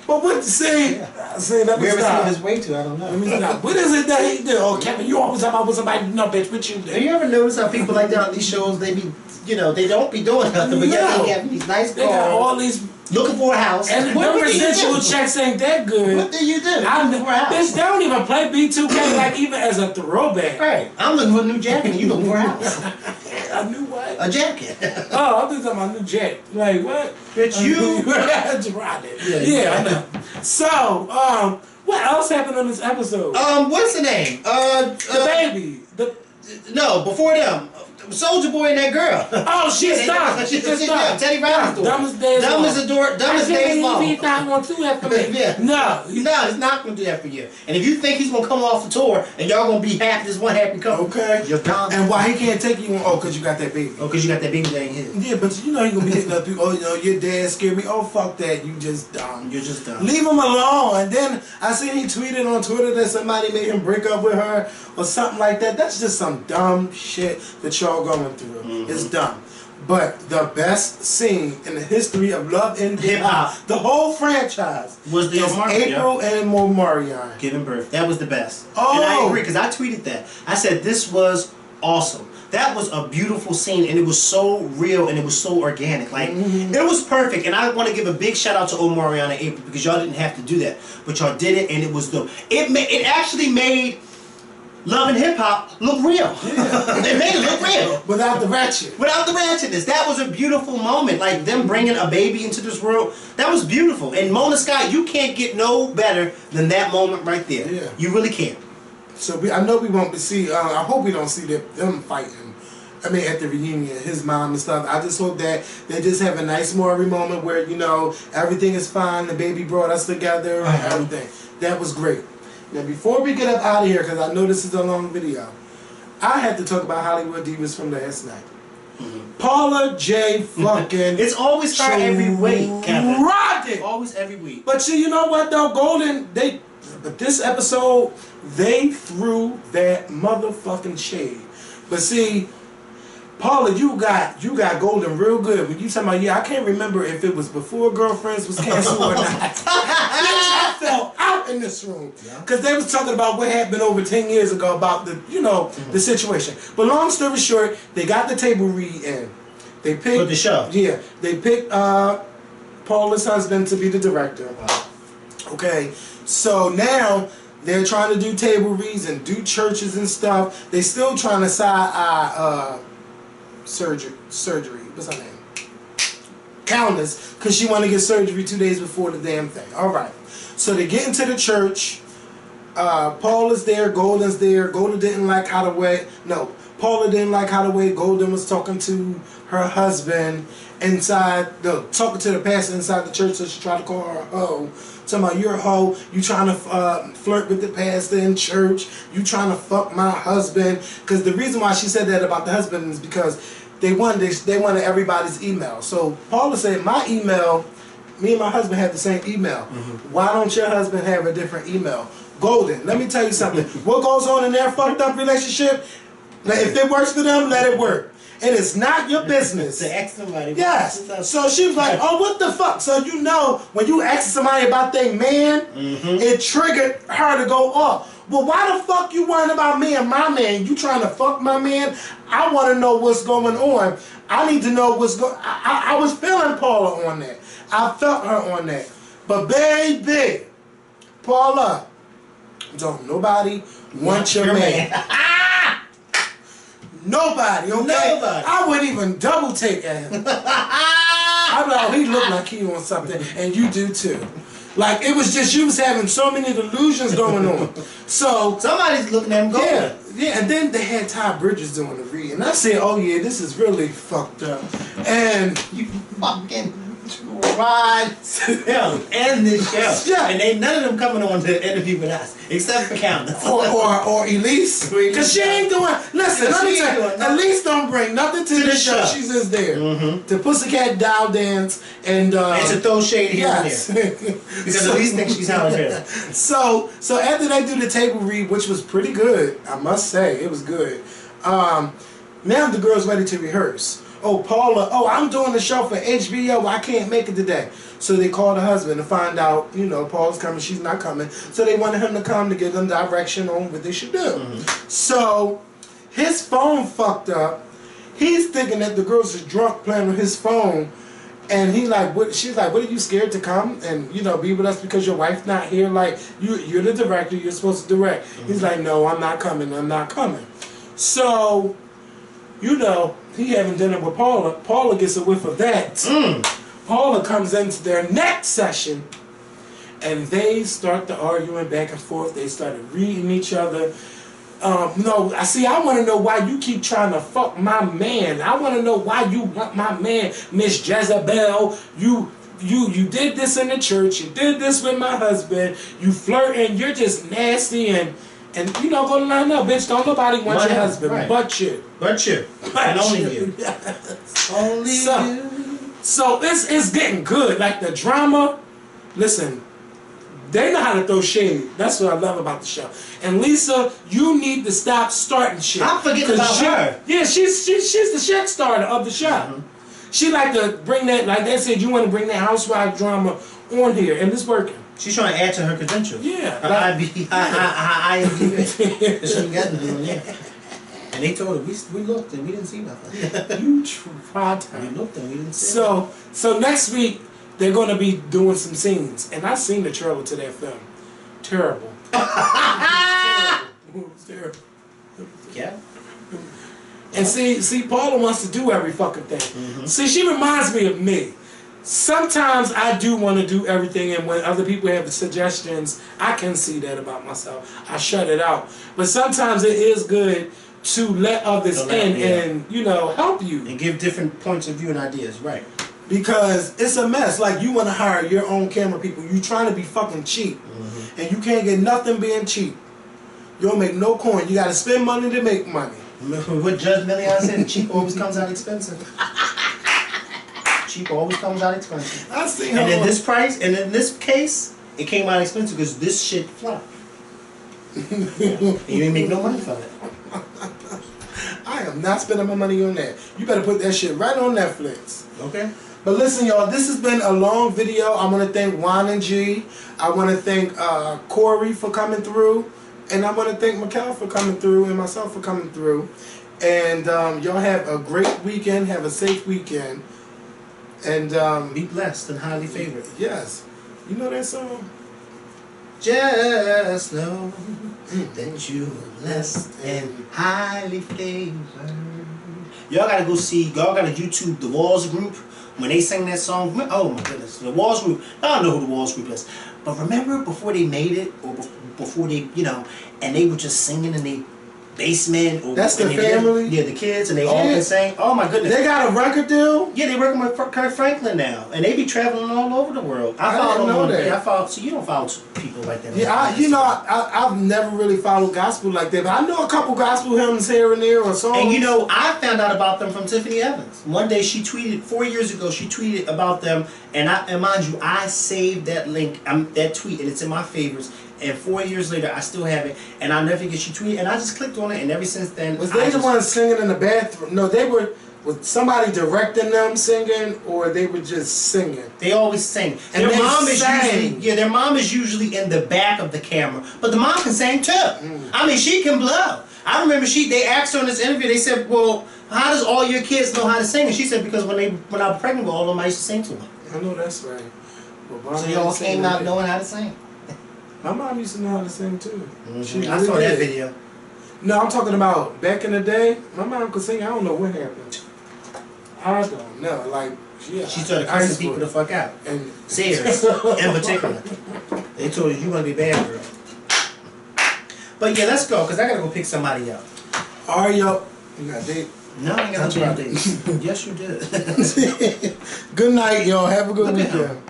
But what to say? Say that was Where was he on stop. his way to? I don't know. Let me stop. What is it that he did? Oh, Kevin, you always talk about what somebody no bitch. What you Do do? you ever notice how people like that on these shows, they be, you know, they don't be doing nothing, but yet they have these nice They got all cars, these looking for a house. and What the do you residual do? checks ain't that good. What do you do? I'm Looking for a house. bitch, they don't even play B2K like even as a throwback. Right. I'm looking for a new jacket and you looking for a house. A new what? A jacket. Oh, I'm just talking about a new jet. Like what? Bitch, you. Yeah, I know. So, what else happened on this episode? What's the name? The baby. No, before them. Soldier Boy and that girl. Oh, she's dumb. She's dumb. Teddy Riley's daughter. Dumb as days long. Dumb as days long. He's not going to do that for me. Yeah. No. He's not going to do that for you. And if you think he's going to come off the tour and y'all going to be happy, this one happy couple. Okay. You're dumb. And why he can't take you on? Oh, because you got that baby. Oh, because you got that baby that ain't his. Yeah, but you know he going to be hitting up people. Oh, you know, your dad scared me. Oh, fuck that. You just dumb. You're just dumb. Leave him alone. And then I seen he tweeted on Twitter that somebody made him break up with her or something like that. That's just some dumb shit that y'all going through. It's dumb. But the best scene in the history of Love and Hip Hop, the whole franchise, was the is April and Omarion giving birth. That was the best. Oh. And I agree because I tweeted that. I said this was awesome. That was a beautiful scene and it was so real and it was so organic. Like it was perfect. And I want to give a big shout out to Omarion and April because y'all didn't have to do that, but y'all did it and it was dope. It actually made Love and Hip Hop look real. Yeah. They made it look real. Without the ratchet. Without the ratchetness. That was a beautiful moment. Like them bringing a baby into this world. That was beautiful. And Mona Scott, you can't get no better than that moment right there. Yeah. You really can't. So I know we won't see. I hope we don't see them fighting. I mean, at the reunion, his mom and stuff. I just hope that they just have a nice Maury moment where everything is fine. The baby brought us together and everything. That was great. Now, before we get up out of here, because I know this is a long video, I had to talk about Hollywood Divas from last night. Paula J. fucking. It's always her every week, Kevin. Rocked it. Always every week. But you know what though, Golden? But this episode, they threw that motherfucking shade. But see, Paula, you got Golden real good. When you talking about, I can't remember if it was before Girlfriends was canceled or not. Bitch, I fell out in this room. Because they was talking about what happened over 10 years ago about the, the situation. But long story short, they got the table read in. They picked... With the show. Yeah. They picked Paula's husband to be the director. Okay. So now... they're trying to do table reads and do churches and stuff. They still trying to side-eye surgery. What's her name? Countess, because she want to get surgery 2 days before the damn thing. All right. So they get into the church. Paul is there. Golden's there. Golden didn't like how the way. No, Paula didn't like how the way Golden was talking to her husband inside. Talking to the pastor inside the church. So she tried to call her a hoe. Talking about, you're a hoe, you trying to flirt with the pastor in church, you trying to fuck my husband. Because the reason why she said that about the husband is because they wanted everybody's email. So Paula said, my email, me and my husband have the same email. Why don't your husband have a different email? Golden, let me tell you something. What goes on in their fucked up relationship, if it works for them, let it work. And it's not your business. To ask somebody. Yes. So she was like, oh, what the fuck? So when you ask somebody about their man, it triggered her to go off. Well, why the fuck you worrying about me and my man? You trying to fuck my man? I want to know what's going on. I need to know what's going on. I was feeling Paula on that. I felt her on that. But baby, Paula, don't nobody want your man. Nobody, okay? Nobody. I wouldn't even double take at him. I'm like, oh, he looked like he on something, and you do too. Like, it was just, you was having so many delusions going on. So somebody's looking at him going. Yeah, and then they had Ty Bridges doing the read, and I said, oh yeah, this is really fucked up. And you fucking ride him and this show. Yeah. And ain't none of them coming on to interview with us, except for Countess. or Elise. Because she ain't doing, listen, let me tell you, Elise don't bring nothing to the show. She's just there to Pussycat Doll Dance and to throw shade here and there. Because Elise thinks she's out here. So after they do the table read, which was pretty good, I must say, it was good. Now the girl's ready to rehearse. Oh, Paula, I'm doing the show for HBO. I can't make it today. So they called the husband to find out, Paula's coming, she's not coming. So they wanted him to come to give them direction on what they should do. So his phone fucked up. He's thinking that the girls are drunk playing with his phone. And she's like, what are you scared to come and, be with us because your wife's not here? Like, you're the director, you're supposed to direct. He's like, no, I'm not coming. So, he having dinner with Paula. Paula gets a whiff of that. Paula comes into their next session, and they start the arguing back and forth. They started reading each other. I want to know why you keep trying to fuck my man. I want to know why you want my man, Miss Jezebel. You did this in the church. You did this with my husband. You flirting. You're just nasty and go to line up, bitch. Don't nobody want your husband but you. But you. And only you. Only you. So it's getting good. Like the drama, listen, they know how to throw shade. That's what I love about the show. And Lisa, you need to stop starting shit. I'm forgetting about her. Yeah, she's the shit starter of the show. She like to bring that, like they said, you want to bring that housewife drama on here, and it's working. She's trying to add to her credentials. Yeah. Her IMDb. She got yeah. And they told her, we looked and we didn't see nothing. You tried to. We looked and we didn't see nothing. So next week, they're going to be doing some scenes. And I've seen the trailer to that film. Terrible. Terrible. Yeah. And see, Paula wants to do every fucking thing. See, she reminds me of me. Sometimes I do want to do everything, and when other people have suggestions, I can see that about myself. I shut it out. But sometimes it is good to let others in and, you know, help you. And give different points of view and ideas, right. Because it's a mess. Like, you want to hire your own camera people. You trying to be fucking cheap. And you can't get nothing being cheap. You don't make no coin. You got to spend money to make money. Remember what Judge Million said? Cheap always comes out expensive. Cheap always comes out expensive. I see. And in this price, and in this case, it came out expensive because this shit flopped. You ain't make no money from it. I am not spending my money on that. You better put that shit right on Netflix. Okay. But listen, y'all, this has been a long video. I want to thank Juan and G. I want to thank Cory for coming through. And I want to thank Mikkel for coming through and myself for coming through. And y'all have a great weekend. Have a safe weekend. And Be blessed and highly favored. yes. You know that song? Just know that you are blessed and highly favored. Y'all gotta go see, y'all gotta YouTube the Walls group. When they sang that song, oh my goodness, the Walls group, I don't know who the Walls group is. But remember before they made it, or before they, you know, and they were just singing in the basement. Or That's the family? Yeah, the kids, and they all can sing. Oh my goodness. They got a record deal? Yeah, they working with Kurt Franklin now, and they be traveling all over the world. I didn't know that. Yeah, I follow. So you don't follow people like that. Yeah, I've never really followed gospel like that, but I know a couple gospel hymns here and there or songs. And you know, I found out about them from Tiffany Evans. One day she tweeted, 4 years ago, she tweeted about them, and mind you, I saved that link, that tweet, and it's in my favorites. And 4 years later, I still have it, and I'll never forget she tweeted, and I just clicked on it, and ever since then, was they the ones singing in the bathroom? No, they were. Was somebody directing them singing, or they were just singing? They always sing. And their they mom is sang. usually their mom is usually in the back of the camera, but the mom can sing too. I mean, she can blow. I remember they asked her in this interview. They said, "Well, how does all your kids know how to sing?" And she said, "Because when I was pregnant with all of them, I used to sing to them." I know that's right. Well, So they all came out knowing how to sing. My mom used to know how to sing too. She I saw really that did. video. No, I'm talking about back in the day. My mom could sing. I don't know what happened. I don't know. Like, yeah. She started cussing people the fuck out. And Sears, in particular. They told her, "You gonna be bad, girl." But yeah, let's go, because I gotta go pick somebody up. Are y'all? You got a date? No, I ain't got no about dates. Yes, you did. Good night, y'all. Have a good weekend.